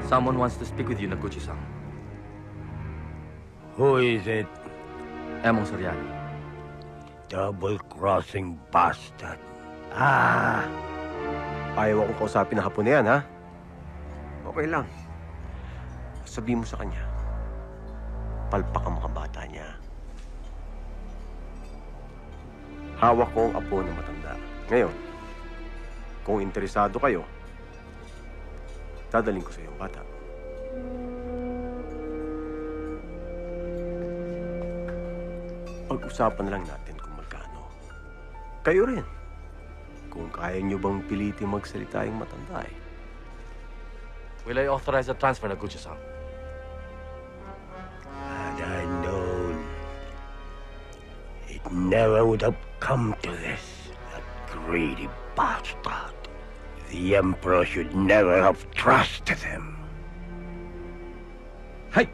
Someone wants to speak with you, Noguchi-san. Who is it? Emong Soriano. Double-crossing bastard. Ayaw akong kausapin na hapon na yan, ha? Okay lang. Sabihin mo sa kanya, palpak ang mga bata niya. Hawak ko ang apo ng matanda. Ngayon, kung interesado kayo, dadaling ko sa iyo ang bata. Pag-usapan lang natin kung magkano. Kayo rin. Kung kaya nyo bang pilitin magsalita yung matanda eh. Will I authorize a transfer, Noguchi-san? Had I known, it never would have come to this. That greedy bastard. The Emperor should never have trusted him. Hey!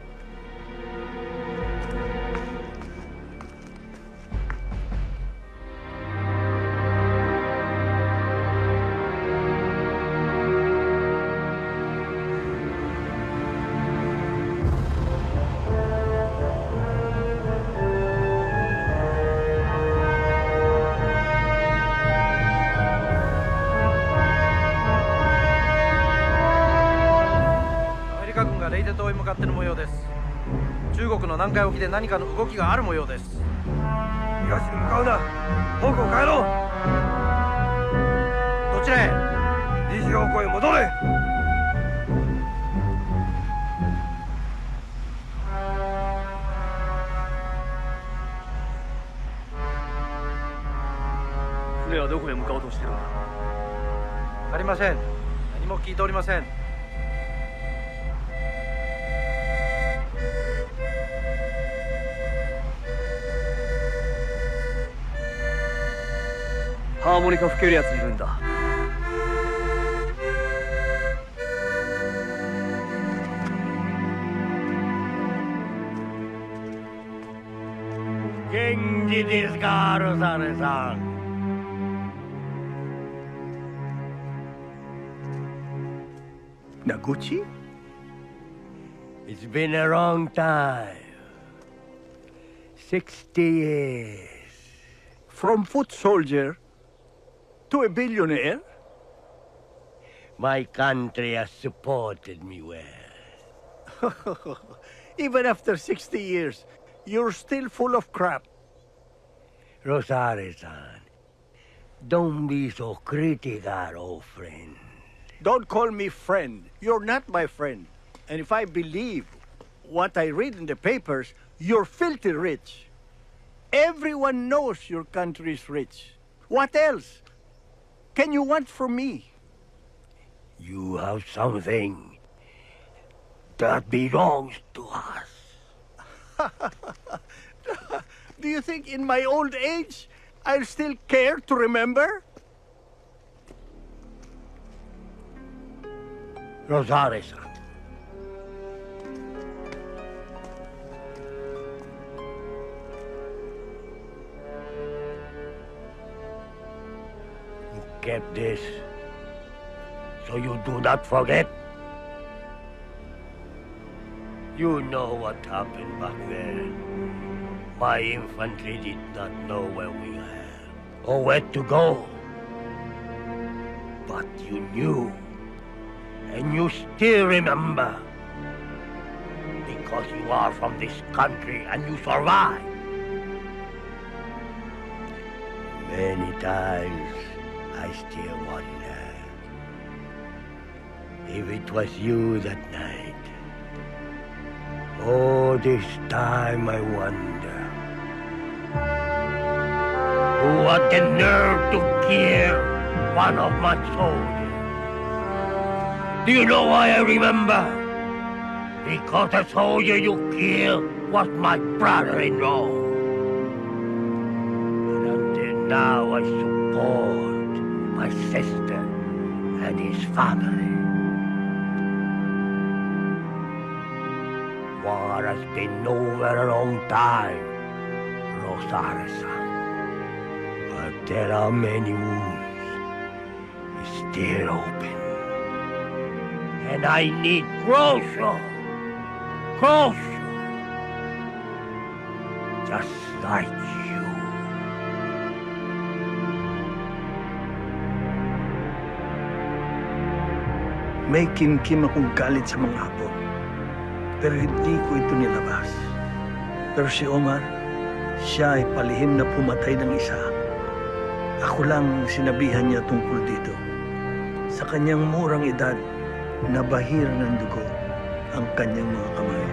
Genji desu ka, Rosare-san? Noguchi? It's been a long time. 60 years. From foot soldier to a billionaire? My country has supported me well. Even after 60 years, you're still full of crap. Rosare-san, don't be so critical, old friend. Don't call me friend. You're not my friend. And if I believe what I read in the papers, you're filthy rich. Everyone knows your country is rich. What else can you want from me? You have something that belongs to us. Do you think in my old age I'll still care to remember? Rosare-san. You kept this so you do not forget. You know what happened back there. My infantry did not know where we were or where to go. But you knew. And you still remember. Because you are from this country and you survived. Many times I still wonder if it was you that night. Oh, this time I wonder. Who had the nerve to kill one of my soldiers? Do you know why I remember? Because the soldier you killed was my brother-in-law. And until now I support my sister and his family. War has been over a long time, Rosare-san. But there are many wounds still open. And I need closure. Closure. Just like you. May kimkim akong galit sa mga Hapon. Pero hindi ko ito nilabas. Pero si Omar, siya ay palihim na pumatay ng isa. Ako lang sinabihan niya tungkol dito. Sa kanyang murang edad, nabahira ng dugo ang kanyang mga kamay.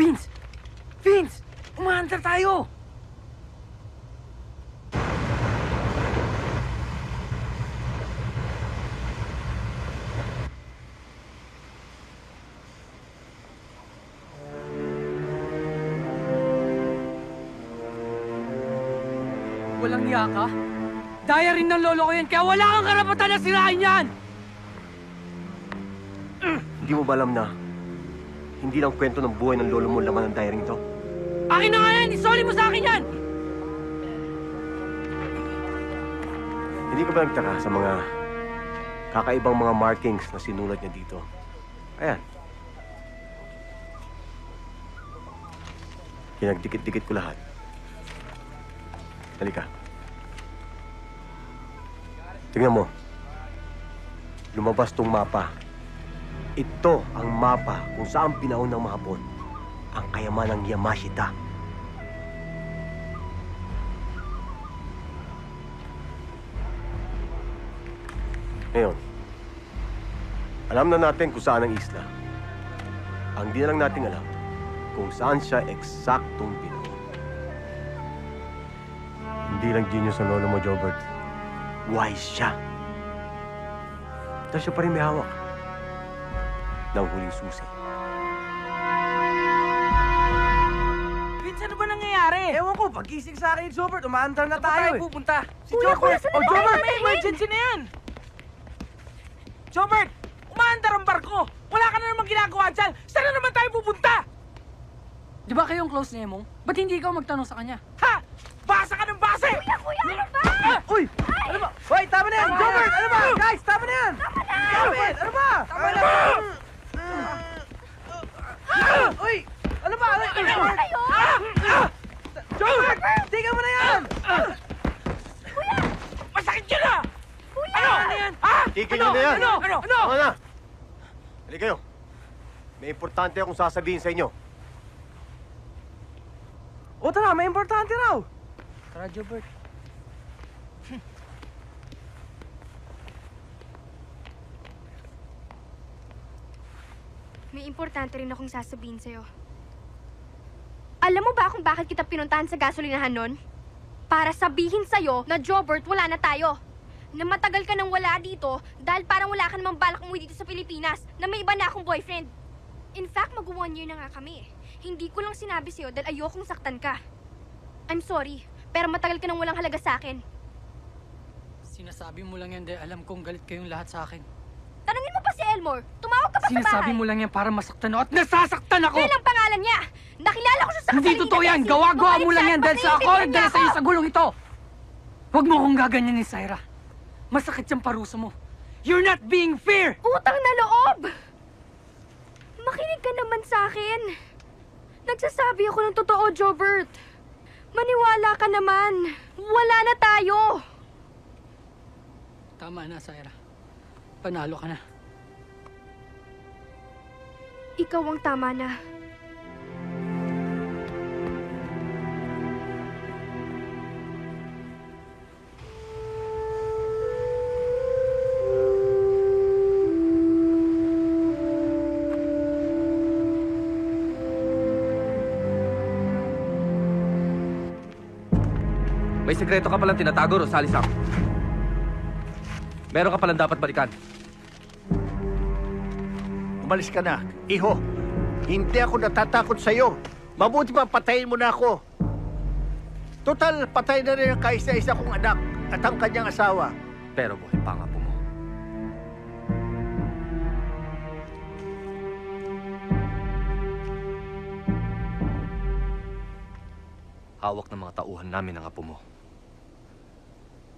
Vince! Vince! Umaandar tayo! Walang iya ka? Daya rin ng lolo ko yan, kaya wala kang karapatan na sirain yan! Hindi mo ba alam na hindi lang kwento ng buhay ng lolo mo laman ng diary to? Akin na nga yan! Isoli mo sa akin yan! Hindi ka ba nagtaka sa mga kakaibang mga markings na sinulat niya dito? Ayan. Pinagdikit-dikit ko lahat. Halika. Tingnan mo. Lumabas tong mapa. Ito ang mapa kung saan pinaon ng mga Hapon ang kayamanang Yamashita. Ngayon, alam na natin kung saan ang isla. Ang di na lang natin alam kung saan siya eksaktong pinaon. Hindi lang genius ang lolo mo, Jobert. Wise siya. Dahil siya pa rin may hawak ng huling susi. Vince, ano ba nangyayari? Ewan ko, pagising sa akin, Jobert, umaandar na tayo eh. Pupunta? Si Kuya, Jobert! saan Oh, na tayo Jobert, may dadalhin? emergency na yan! Jobert! Umaandar ang barko! Wala ka na namang ginagawa dyan! Saan na naman tayo pupunta? Di ba kayong close ni Emong? Ba't hindi ikaw magtanong sa kanya? Ha? Basa ka ng base! Kuya, ano ba? Uy! Ano ba? Hoy, tama na yan! Jobert, ano ba? Guys, tama na yan! Jobert, ano ba? Tama na! Uy! Ano ba? Ano kayo? Jobert! Tingnan mo na yan! Masakit yun ah! Kuya! Ano yan? Ha? Tigil nyo na yan! Ano? Tama na! Halika kayo. May importante akong sasabihin sa inyo. O tara, may importante raw! Tara, Jobert. May importante rin akong sasabihin sa'yo. Alam mo ba kung bakit kita pinuntahan sa gasolinahan nun? Para sabihin sa'yo na Jobert, wala na tayo. Na matagal ka nang wala dito dahil parang wala ka namang balak umuwi dito sa Pilipinas na may iba na akong boyfriend. In fact, mag-1 year na nga kami. Hindi ko lang sinabi sa'yo dahil ayokong saktan ka. I'm sorry, pero matagal ka nang walang halaga sa akin. Sinasabi mo lang yan dahil alam kong galit kayong lahat sa akin. Tanungin mo pa si Elmore. Tumawag ka pa sa bahay. Sinasabi mo lang yan para masaktan ako at nasasaktan ako! Yan ang pangalan niya. Nakilala ko siya sa Hindi totoo yan! Gawa-gawa mo lang yan dahil sa ako at dahil sa'yo sa gulong ito! Huwag mo akong gaganyanin, Syra. Masakit yung parusa mo. You're not being fair! Utang na loob! Makinig ka naman sa akin. Nagsasabi ako ng totoo, Jobert. Maniwala ka naman. Wala na tayo. Tama na, Syra. Panalo ka na. Ikaw ang tama na. May sekreto ka palang tinatago, Rosalisang. Meron ka palang dapat balikan. umalis ka na. Iho, hindi ako natatakot sa'yo. Mabuti pa patayin mo na ako. Total, patay na rin ang kaisa-isa kong anak at ang kanyang asawa. Pero buhay pa ang apo mo. Hawak ng mga tauhan namin ang apo mo.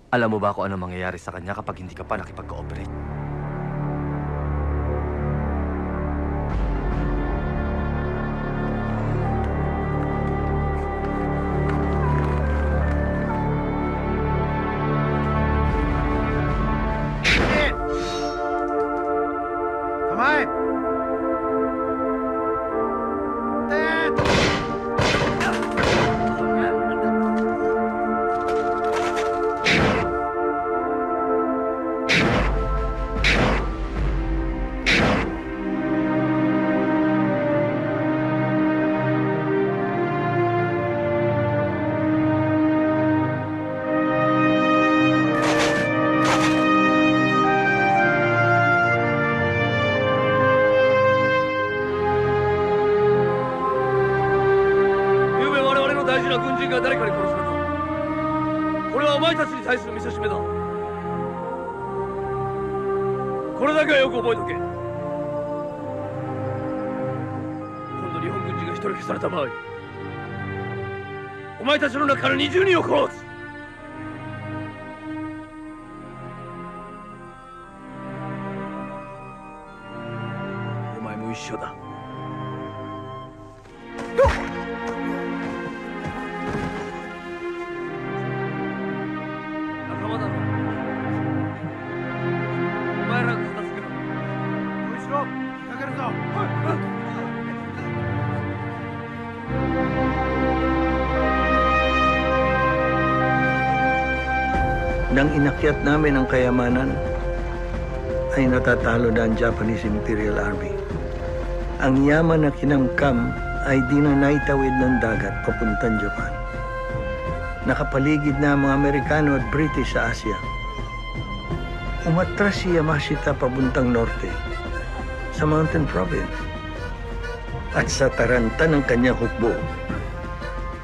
Alam mo ba kung ano mangyayari sa kanya kapag hindi ka pa nakipag-cooperate? Kamay! Ted! Nang inakyat namin ang kayamanan, ay natatalo na ang Japanese Imperial Army. Ang yaman na kinamkam ay di na naitawid ng dagat papuntang Japan. Nakapaligid na ang mga Amerikano at British sa Asia. Umatras si Yamashita papuntang norte, sa Mountain Province. At sa taranta ng kanyang hukbo,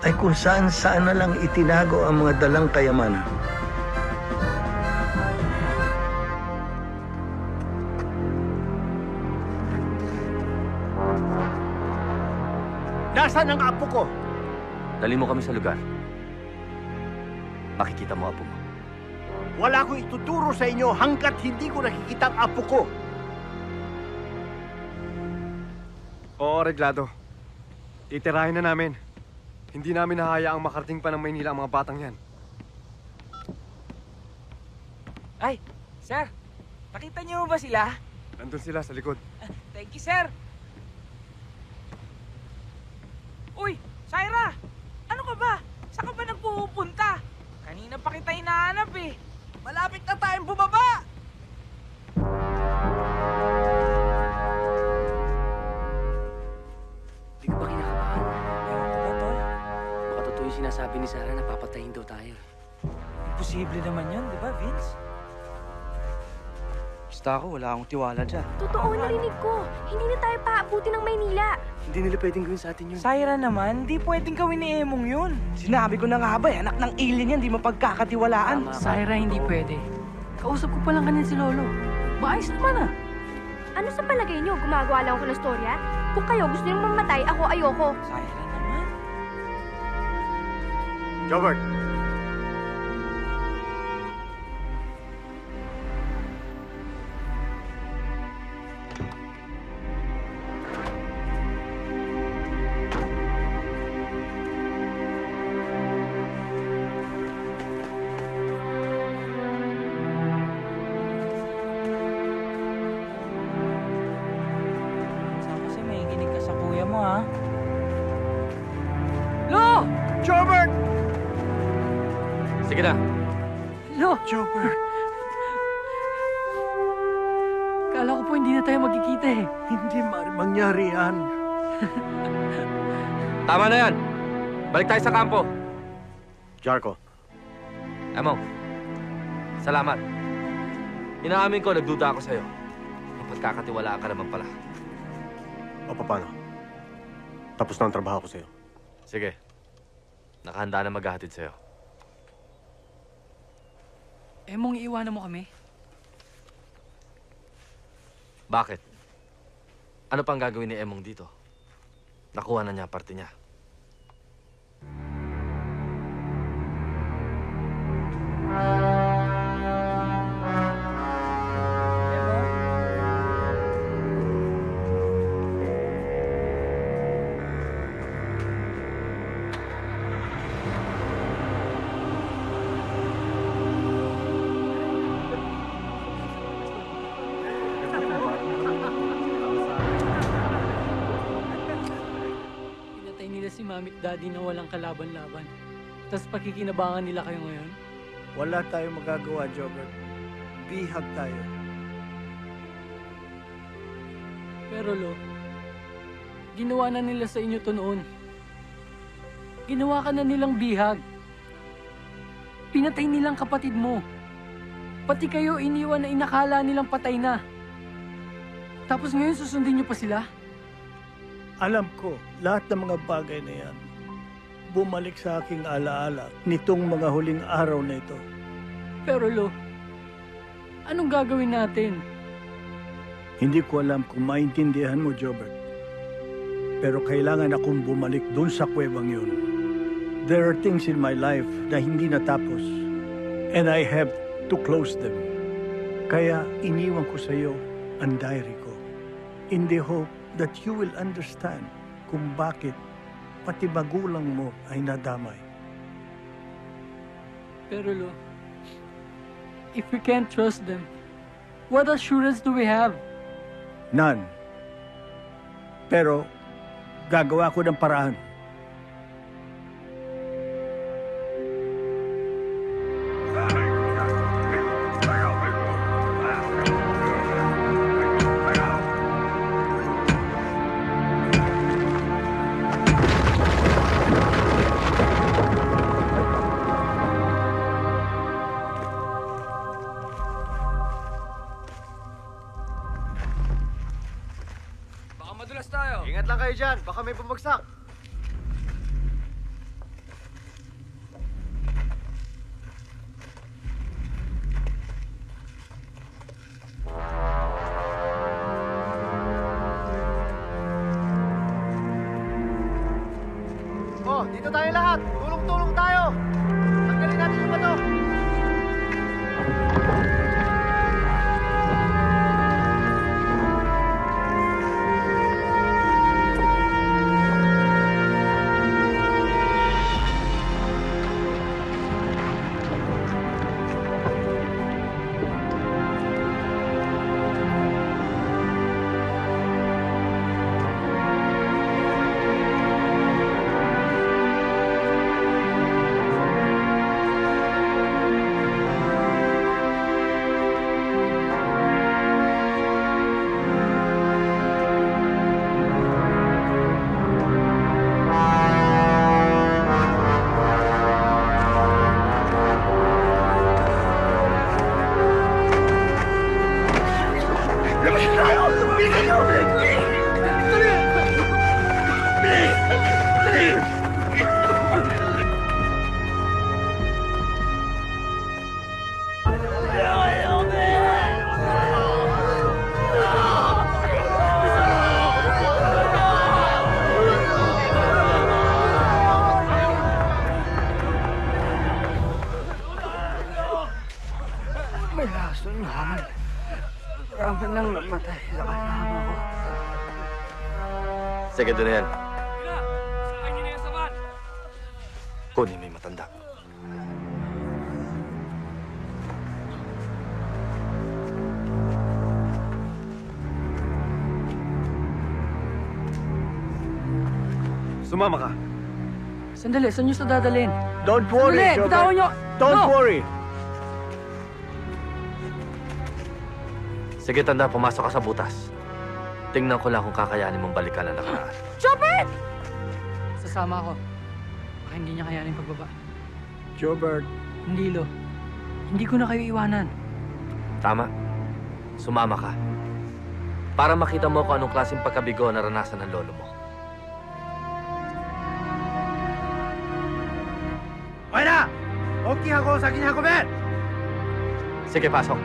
ay kung saan-saan na lang itinago ang mga dalang kayamanan. Nasaan ang apo ko? Dali mo kami sa lugar. Makikita mo apo mo. Wala akong ituturo sa inyo hanggat hindi ko nakikita ang apo ko. Oo, Reglado. Titirahin na namin. Hindi namin nahayaang makarating pa ng Maynila ang mga batang yan. Ay, sir. Nakita niyo ba sila? Nandun sila sa likod. Thank you, sir. Uy, Syra! Ano ka ba? Saan ka ba nagpupunta? Kanina pa kita hinahanap eh. Malapit na tayong bumaba! Hindi ko ba kinakabahan? Ewan ko ba, Tol? Baka totoo yung sinasabi ni Sarah na papatayin daw tayo. Imposible naman yun, di ba, Vince? Basta ako, wala akong tiwala dyan. Totoo, narinig ko. Hindi na tayo paabuti ng Maynila. Hindi nila pwedeng gawin sa atin yun. Syra naman, hindi pwedeng gawin ni Emong yun. Sinabi ko na nga ba, anak ng alien yan, di mapagkakatiwalaan. Syra, hindi pwede. Kausap ko pa lang kanina si Lolo. Maayos naman ah. Ano sa palagay niyo? Gumagawa lang ako ng storya? Kung kayo gusto niyong mamatay, ako ayoko. Syra naman. Jobert! Kasi may ginig ka sa kuya mo, ha? Lo! Jobert! Sige na. Lo! Jobert! Kala ko po hindi na tayo magkikita eh. Hindi mangyari yan. Tama na yan. Balik tayo sa kampo. Jarko, Emong, salamat. Inaamin ko, nagduda ako sa'yo. Mapagkakatiwalaan ka naman pala. O paano? Tapos na ang trabaho ko sa'yo. Sige. Nakahanda na maghahatid sa'yo. Emong iiwanan mo kami? Bakit? Ano pang gagawin ni Emong dito? Nakuha na niya parte niya. Pinatay nila si Mami at Daddy na walang kalaban-laban. Tapos pakikinabangan nila kayo ngayon? Wala tayong magagawa, Jobert. Bihag tayo. Pero Lo, ginawa na nila sa inyo to noon. Ginawa ka na nilang bihag. Pinatay nilang kapatid mo. Pati kayo iniwan na inakala nilang patay na. Tapos ngayon susundin niyo pa sila? Alam ko, lahat ng mga bagay na yan, bumalik sa aking alaala nitong mga huling araw na ito. Pero Lo, anong gagawin natin? Hindi ko alam kung maintindihan mo, Jobert. Pero kailangan akong bumalik dun sa kuwebang yun. There are things in my life na hindi natapos. And I have to close them. Kaya iniwan ko sa iyo ang diary ko. In the hope that you will understand kung bakit pati magulang mo ay nadamay. Pero Lo, if we can't trust them, what assurance do we have? None. Pero gagawa ko ng paraan. Madulas tayo. Ingat lang kayo dyan. Baka may bumagsak. Oh, dito tayo lahat. Tulong-tulong tayo. Tanggalin natin yung bato. May lason naman. Marami nang namatay sa kasama ko. Sige, doon na yan. Kunin mo yung matanda. Sumama ka. Sandali, saan nyo sa dadalhin? Don't worry, Sandali, Jobert. bitawan nyo! Don't No! worry. Sige, tanda, pumasok ka sa butas. Tingnan ko lang kung kakayanin mong balikan ang nakaraan. Jobert! Sasama ako. Baka hindi niya kayanin pagbaba. Jobert. Hindi, Lo. Hindi ko na kayo iwanan. Tama. Sumama ka. Para makita mo kung anong klaseng pagkabigo na naranasan ng lolo mo. Okay na! Okay ako sa ginagawa! Sige, pasok.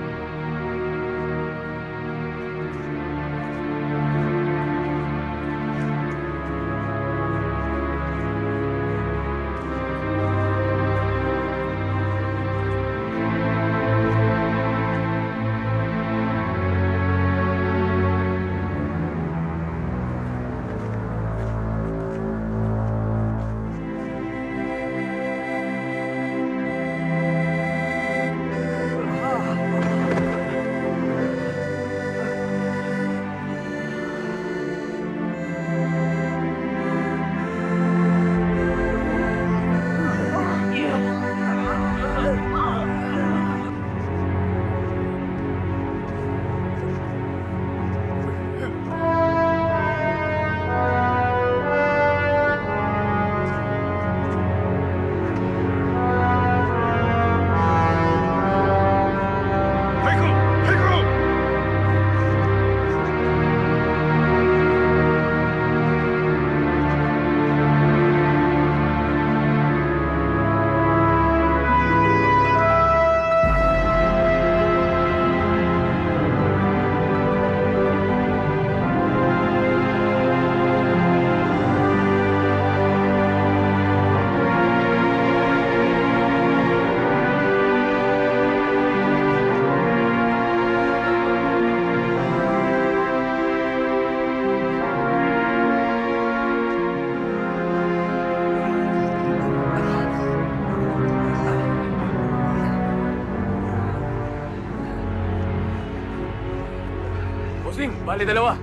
Bali, dalawa.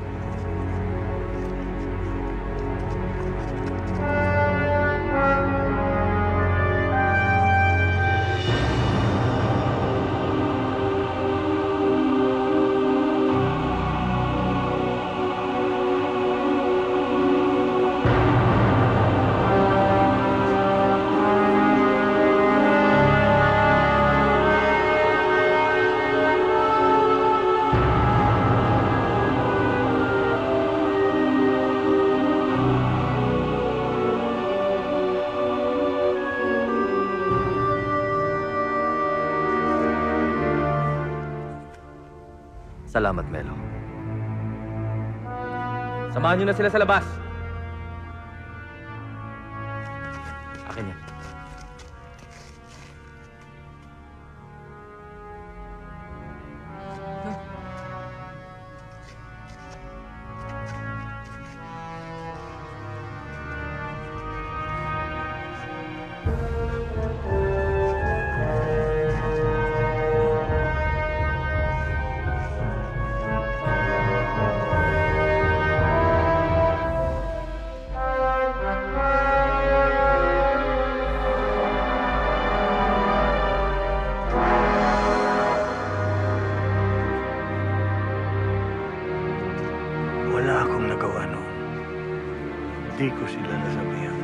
Salamat, Melo. Samahan niyo na sila sa labas. Akin yan. Wala akong nagawa noon. Hindi ko sila nasabihan.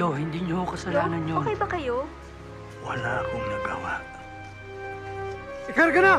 Lo, hindi niyo ho kasalanan yun. Okay ba kayo? Wala akong nagawa. Ikarga na!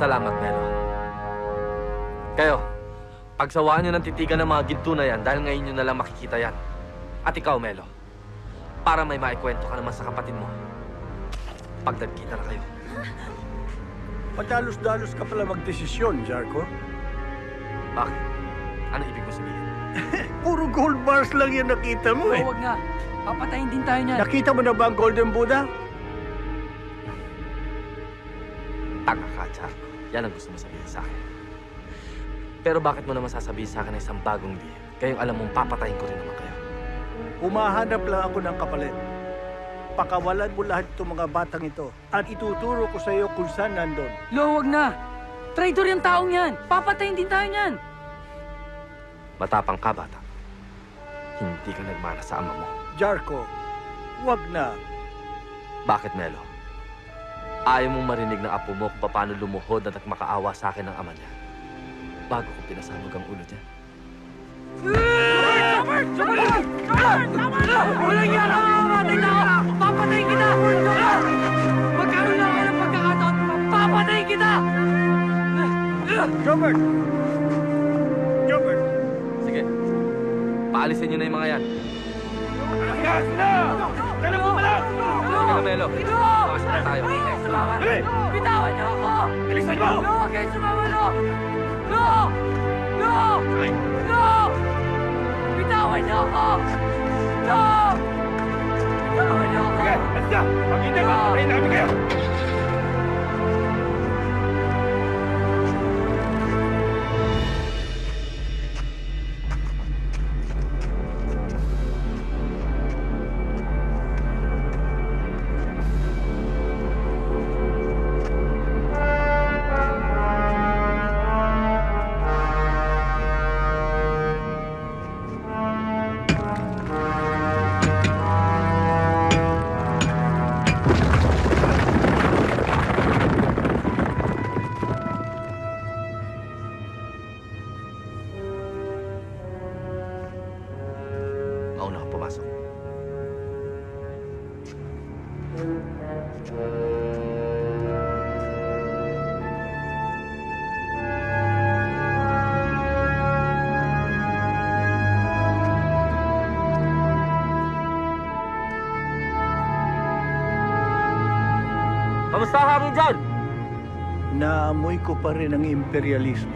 Salamat, Melo. Kayo, pagsawaan nyo ng titigan ng mga ginto na yan dahil ngayon nyo na lang makikita yan. At ikaw, Melo, para may maikwento ka naman sa kapatid mo. Pag nagkita na kayo. Padalos-dalos ka pala magdesisyon, Jarko. Bakit? Ano ibig mo sabihin? Puro gold bars lang yan nakita mo eh. Huwag na. Papatayin din tayo niyan. Nakita mo na ba ang Golden Buddha? Tanga ka, Jarko. Yan ang gusto mo sabihin sa akin. Pero bakit mo naman sasabihin sa akin na isang bagong di? Kayong alam mong papatayin ko rin naman kayo. Humahanap lang ako ng kapalit. Pakawalan mo lahat itong mga batang ito at ituturo ko sa iyo kung saan nandun. Lo, huwag na. Traitor yung taong yan. Papatayin din tayo niyan. Matapang ka, bata. Hindi ka nagmana sa ama mo. Jarko, wag na. Bakit, Melo? Ayaw mong marinig ng apo mo kung paano lumuhod at makaawa sa akin ng ama niya bago ko pinasanog ang ulo niya. Walang yan ang mamamatay na ako! Papatayin kita! Magkano lang ako ng pagkakataon? Papatayin kita! Jobert! Jobert! Sige. Paalisin niyo na yung mga yan. Yes, na! Kailan mo pala? Sige na, Melo. Takas na tayo. Bitawan niyo ako! Bilisan mo! No! Huwag kayo sumama, no! No! No! No! Bitawan niyo ako! No! Bitawan niyo ako! Sige, let's go! Pag hindi ba, patayin namin kayo! Mauna kang pumasok. Kamusta ka rin dyan? Naamoy ko pa rin ang imperialismo.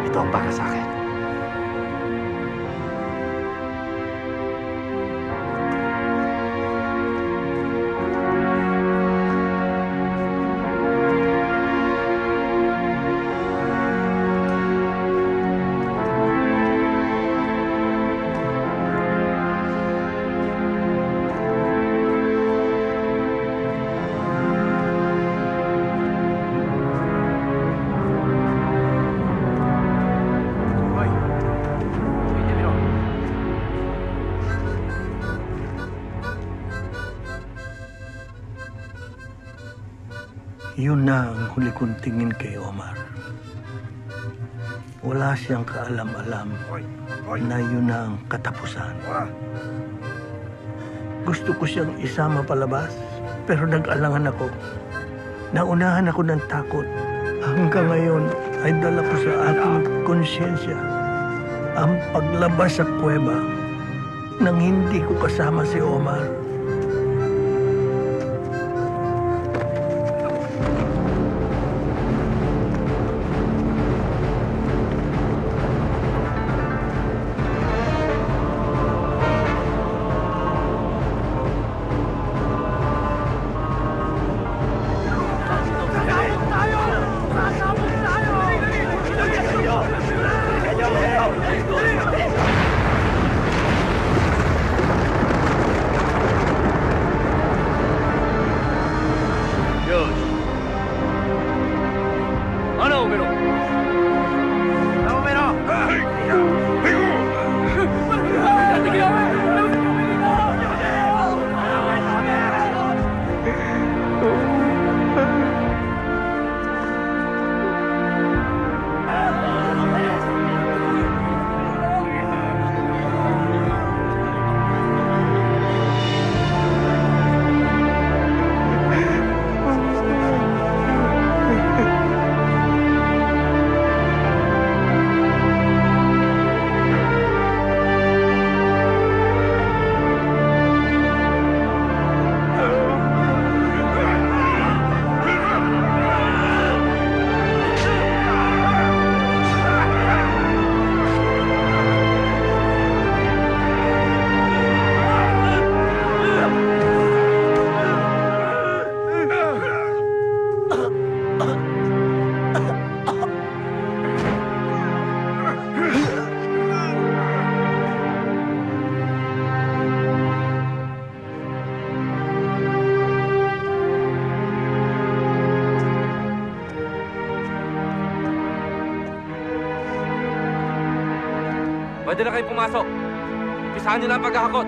Ito ang para sa akin. Yun na ang huli kong tingin kay Omar. Wala siyang kaalam-alam na yun na ang katapusan. Gusto ko siyang isama palabas, pero nag-alangan ako. Naunahan ako ng takot. Hanggang ngayon ay dala ko sa aking konsyensya ang paglabas sa kuweba nang hindi ko kasama si Omar. Pwede na kayo pumasok. Umpisahan niyo na ang paghahakot.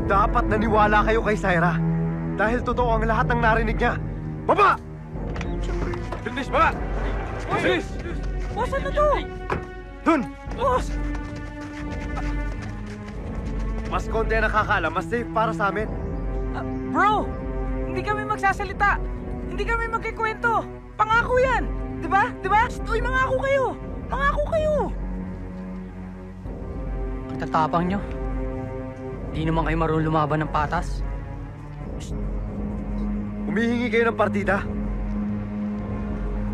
Dapat naniwala kayo kay Syra. Dahil totoo ang lahat ng narinig niya. Baba! Bilis, baba! Bilis! Boss, ano to? Dun! Boss! Mas konti ang nakakaalam, mas safe para sa amin. Bro! Hindi kami magsasalita. Hindi kami magkikwento. Pangako yan. Diba? Diba? Uy, mangako kayo. Mangako kayo. Ang tatapang nyo. Hindi naman kayo marunong lumaban ng patas. Humihingi kayo ng partida.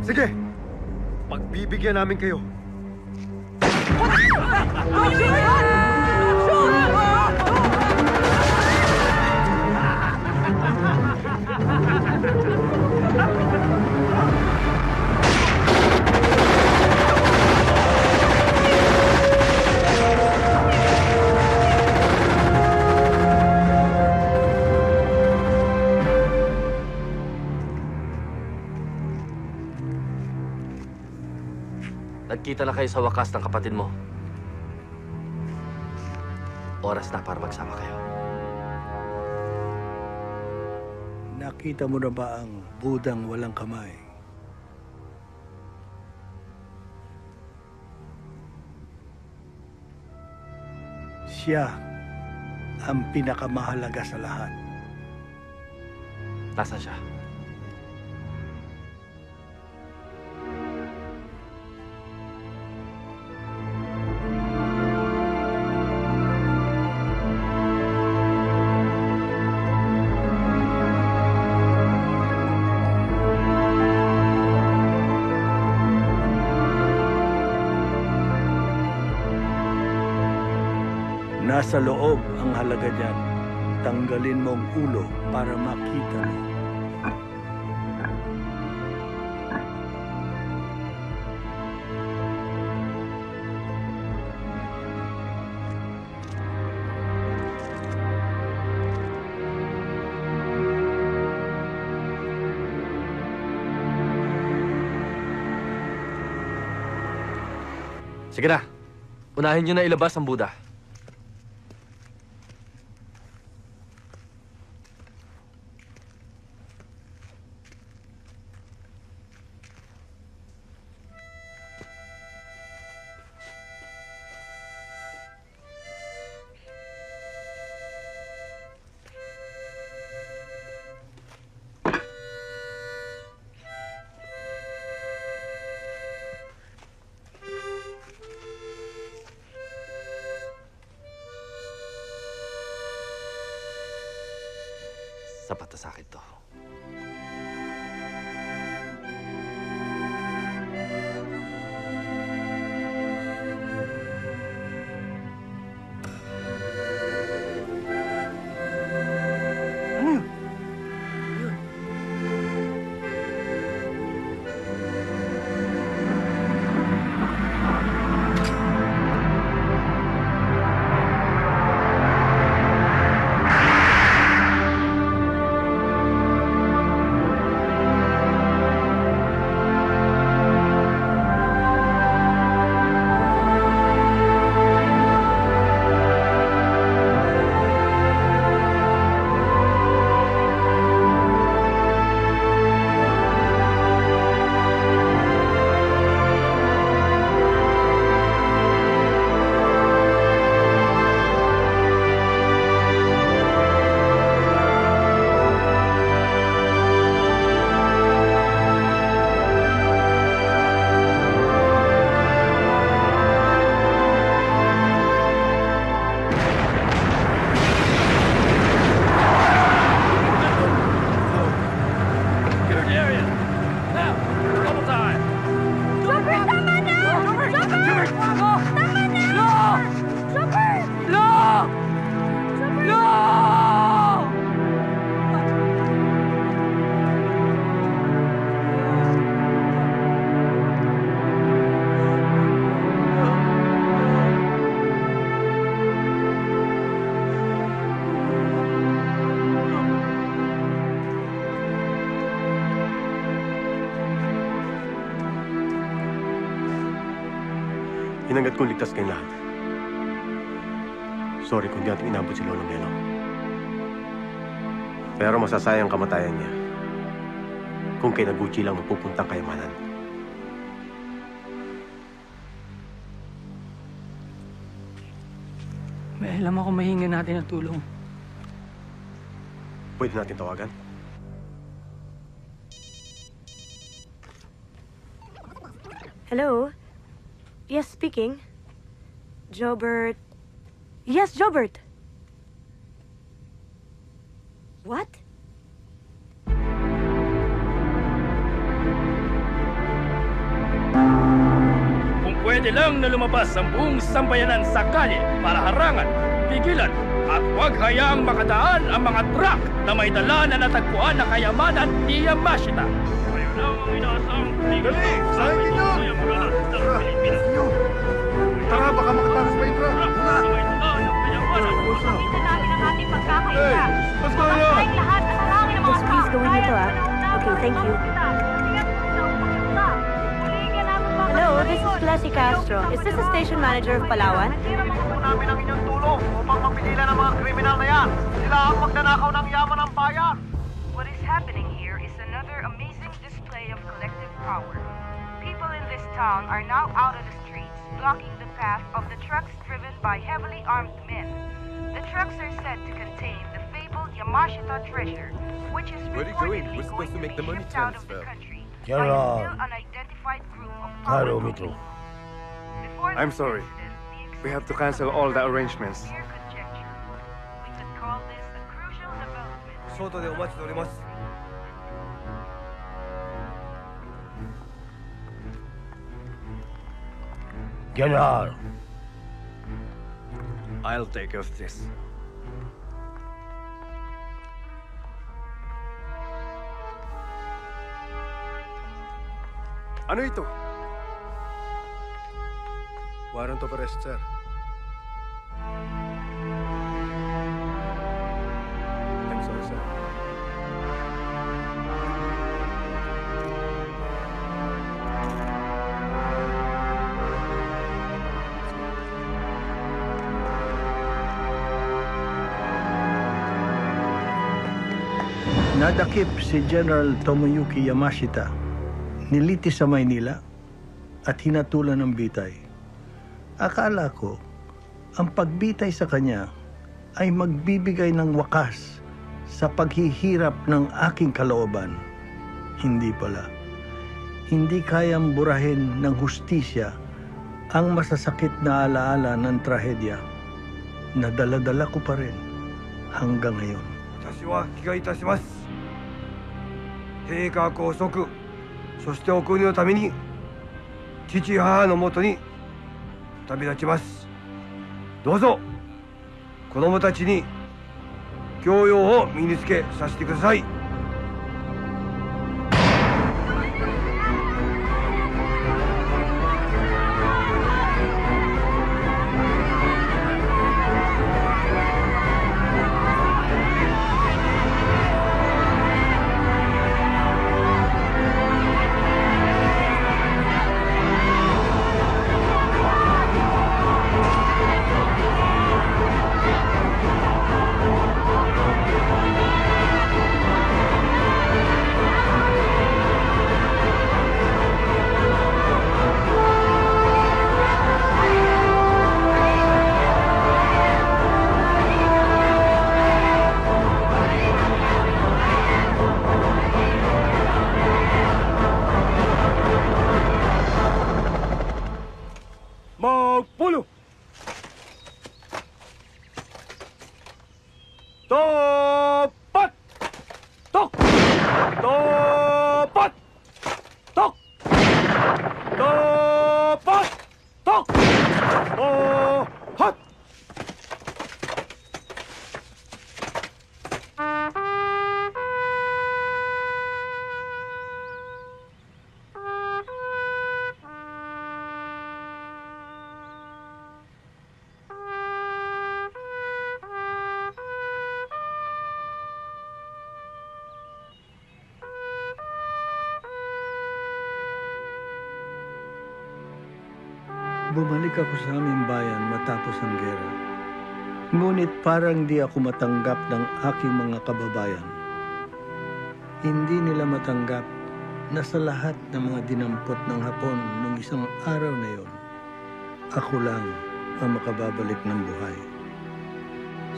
Sige, pagbibigyan namin kayo. Nagkita na kayo sa wakas ng kapatid mo. Oras na para magsama kayo. Nakita mo na ba ang budang walang kamay? Siya ang pinakamahalaga sa lahat. Nasaan siya? Nasa loob ang halaga niyan. Tanggalin mo ang ulo para makita mo. Sige na. Unahin niyo na ilabas ang Buddha. Sapat na sa akin to. Hinanggat kong ligtas kayong lahat. Sorry kung di natin inabot si Lolo Melo. Pero masasayang kamatayan niya kung kay Naguchi lang mapupuntang kayamanan. May alam ako mahinga natin ng tulong. Pwede natin tawagan? Hello? Yes, speaking. Jobert. Yes, Jobert. What? Kung pwede lang na lumabas ang buong sambayanan sa kalye para harangan, pigilan, at huwag hayaang makadaan ang mga truck na may dala na natagpuan na kayamanan ni Yamashita. Kayo lang ang inaasang pigilan. Dali! Saan ninyo? Tara, baka makatakas pa yung truck. Kita namin ang ating pagkakaisa. Let's go na! Tayong lahat at harangin ang mga Boss, please go in dito, ah. Okay, thank you. Hello, this is Leslie Castro. Is this the station manager of Palawan? namin ang inyong tulong upang mapigilan ang mga kriminal na yan. Sila ang magnanakaw ng yaman ng bayan. What is happening here is another amazing display of collective power. People in this town are now out of the streets, blocking the path of the trucks driven by heavily armed men. The trucks are said to contain the fabled Yamashita treasure, which is Where are you going? reportedly We're supposed to make the money shipped out of the transfer. country by a General. still unidentified group of power Mitro. Before I'm sorry. We have to cancel all the arrangements. we could call this a crucial development. 外でお待ちしております。 General. I'll take care of this. Ano ito? Warrant of arrest, sir. I'm sorry, sir. Nadakip si General Tomoyuki Yamashita, nilitis sa Maynila at hinatulan ng bitay. Akala ko, ang pagbitay sa kanya ay magbibigay ng wakas sa paghihirap ng aking kalooban. Hindi pala. Hindi kayang burahin ng hustisya ang masasakit na alaala ng trahedya na dala-dala ko pa rin hanggang ngayon. 私は気がいたします。陛下拘束、そしてお国のために父母のもとに旅立ちます。どうぞ子供たちに教養を身につけさせてください。 Thank Bumalik ako sa aming bayan matapos ang gera. Ngunit parang di ako matanggap ng aking mga kababayan. Hindi nila matanggap na sa lahat ng mga dinampot ng Hapon nung isang araw na yon, ako lang ang makababalik ng buhay.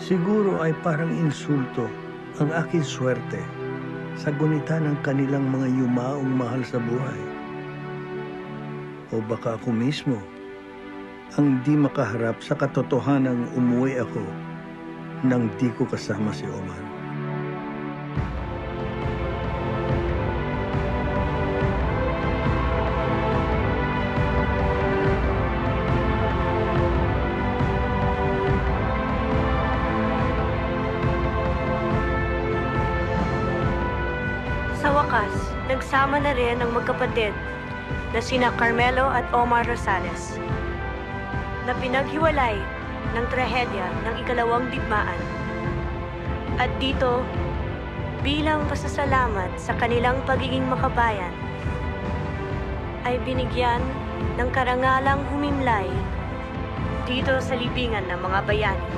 Siguro ay parang insulto ang aking swerte sa gunita ng kanilang mga yumaong mahal sa buhay. O baka ako mismo ang di makaharap sa katotohanang umuwi ako nang di ko kasama si Omar. Sa wakas, nagsama na rin ang magkapatid na sina Carmelo at Omar Rosales na pinaghiwalay ng trahedya ng ikalawang digmaan. At dito, bilang pasasalamat sa kanilang pagiging makabayan, ay binigyan ng karangalang humimlay dito sa libingan ng mga bayani.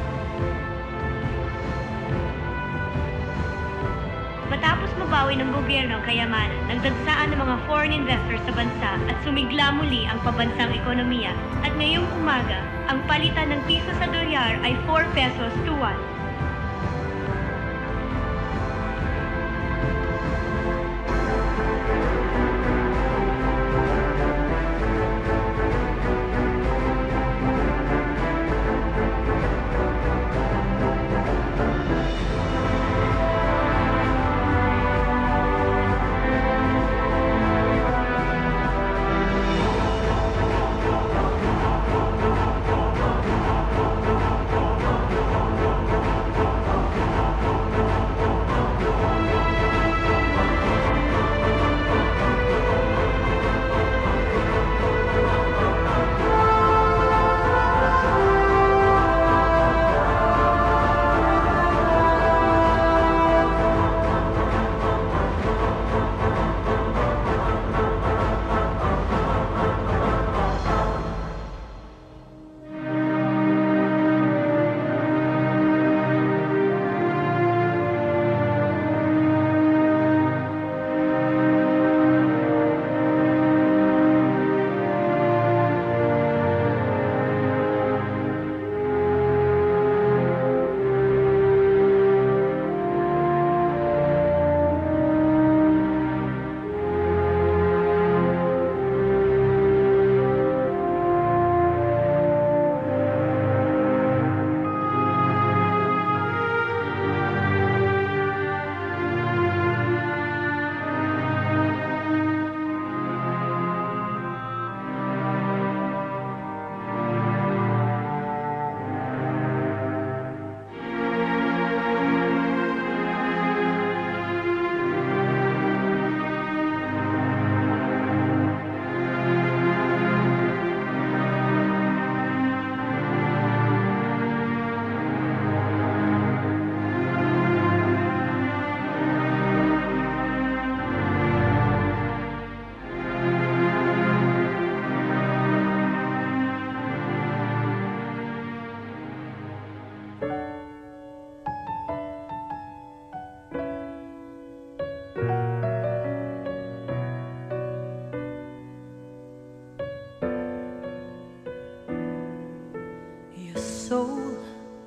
Matapos mabawi ng gobyerno ang kayamanan, nagdagsaan ng mga foreign investors sa bansa at sumigla muli ang pabansang ekonomiya. At ngayong umaga, ang palitan ng piso sa dolyar ay 4 pesos to 1.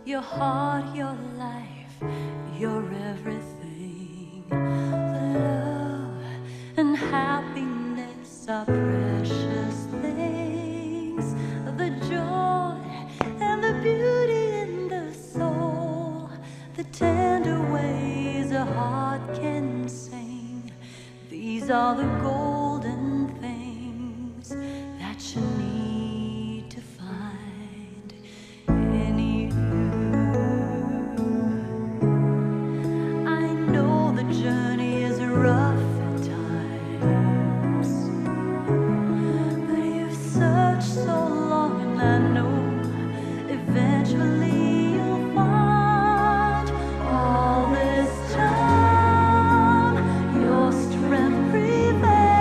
Your heart, your life, your everything. The love and happiness are precious things. The joy and the beauty in the soul, the tender ways a heart can sing. These are the golden things that you need to find in you. I know the journey is rough at times, but you've searched so long, and I know eventually you'll find. All this time your strength prevails.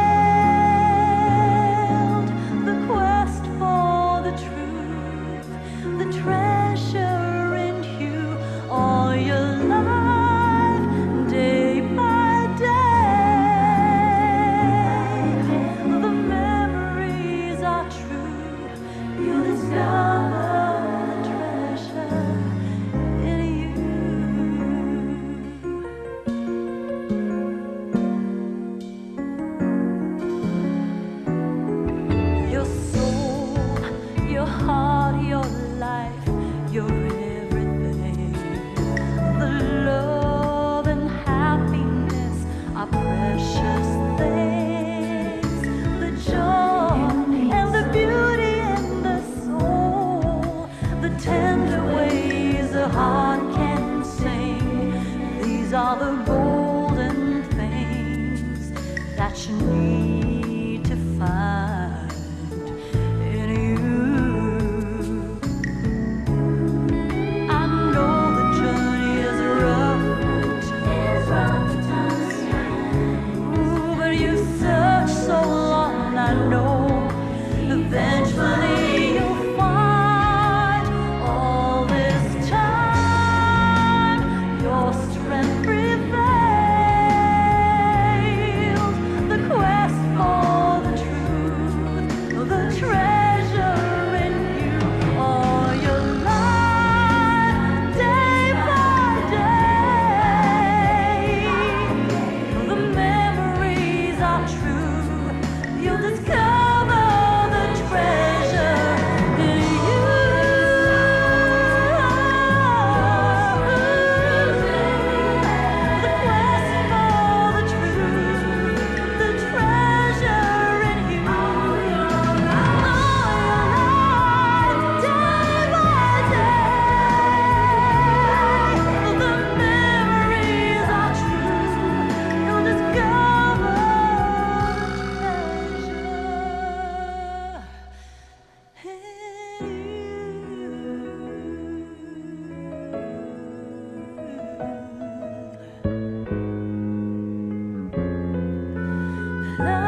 that you need to find in you. I know the journey is rough, ooh, but you search so long, I know eventually you'll find. All this time your strength prevails. The quest for the truth, the treasure in you, all your life, day by day. The memories are true. You'll discover the treasure in you. The quest for the truth, the treasure in you. All your life, day by day. The memories are true. You'll discover the treasure.